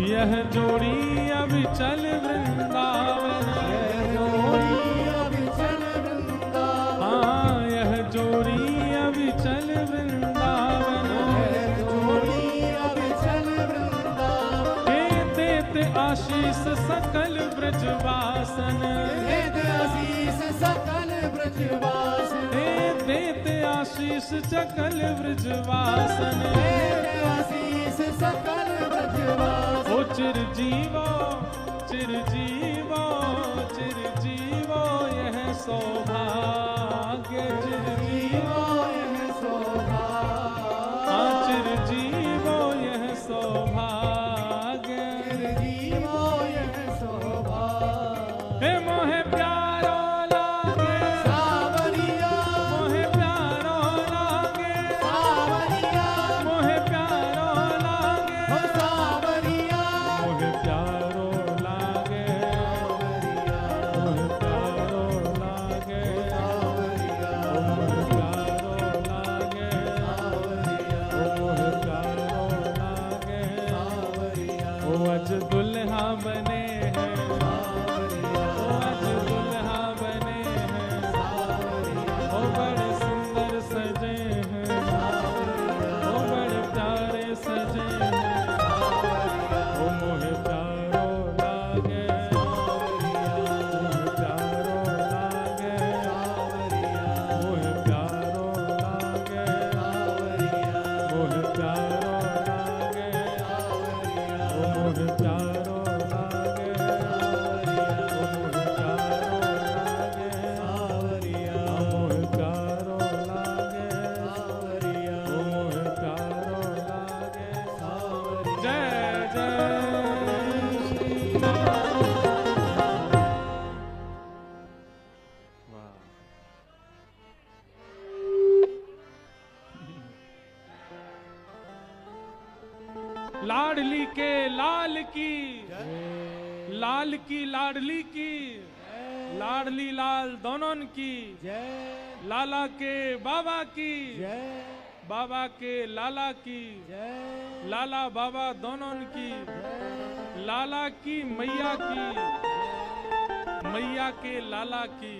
यह जोड़ी अभी चल वृंदावन, हाँ यह जोड़ी अभी चल वृंदावन। हे देते आशीष सकल ब्रजवासन, हे देते आशीष सकल ब्रजवासन। ओ चिरजीवो चिरजीवो चिरजीवो यह सौभाग्य, चिरजीवो हाँ चिरजीवो यह सौभाग्य। हे मोहे प्यारो लागे, मोहे प्यारो लागे, मोहे प्यारो लागे, मोहे प्यारो लागे, मोहे प्यारो लागे। लाडली के लाल की, लाल की लाडली की, लाडली लाल दोनों की, लाला के बाबा की, बाबा के लाला की, लाला बाबा दोनों की, लाला की मैया की, मैया के लाला की,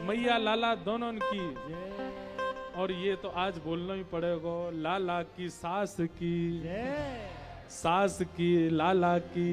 मैया लाला दोनों की। और ये तो आज बोलना ही पड़ेगा, लाला की सास की, सास की लाला की।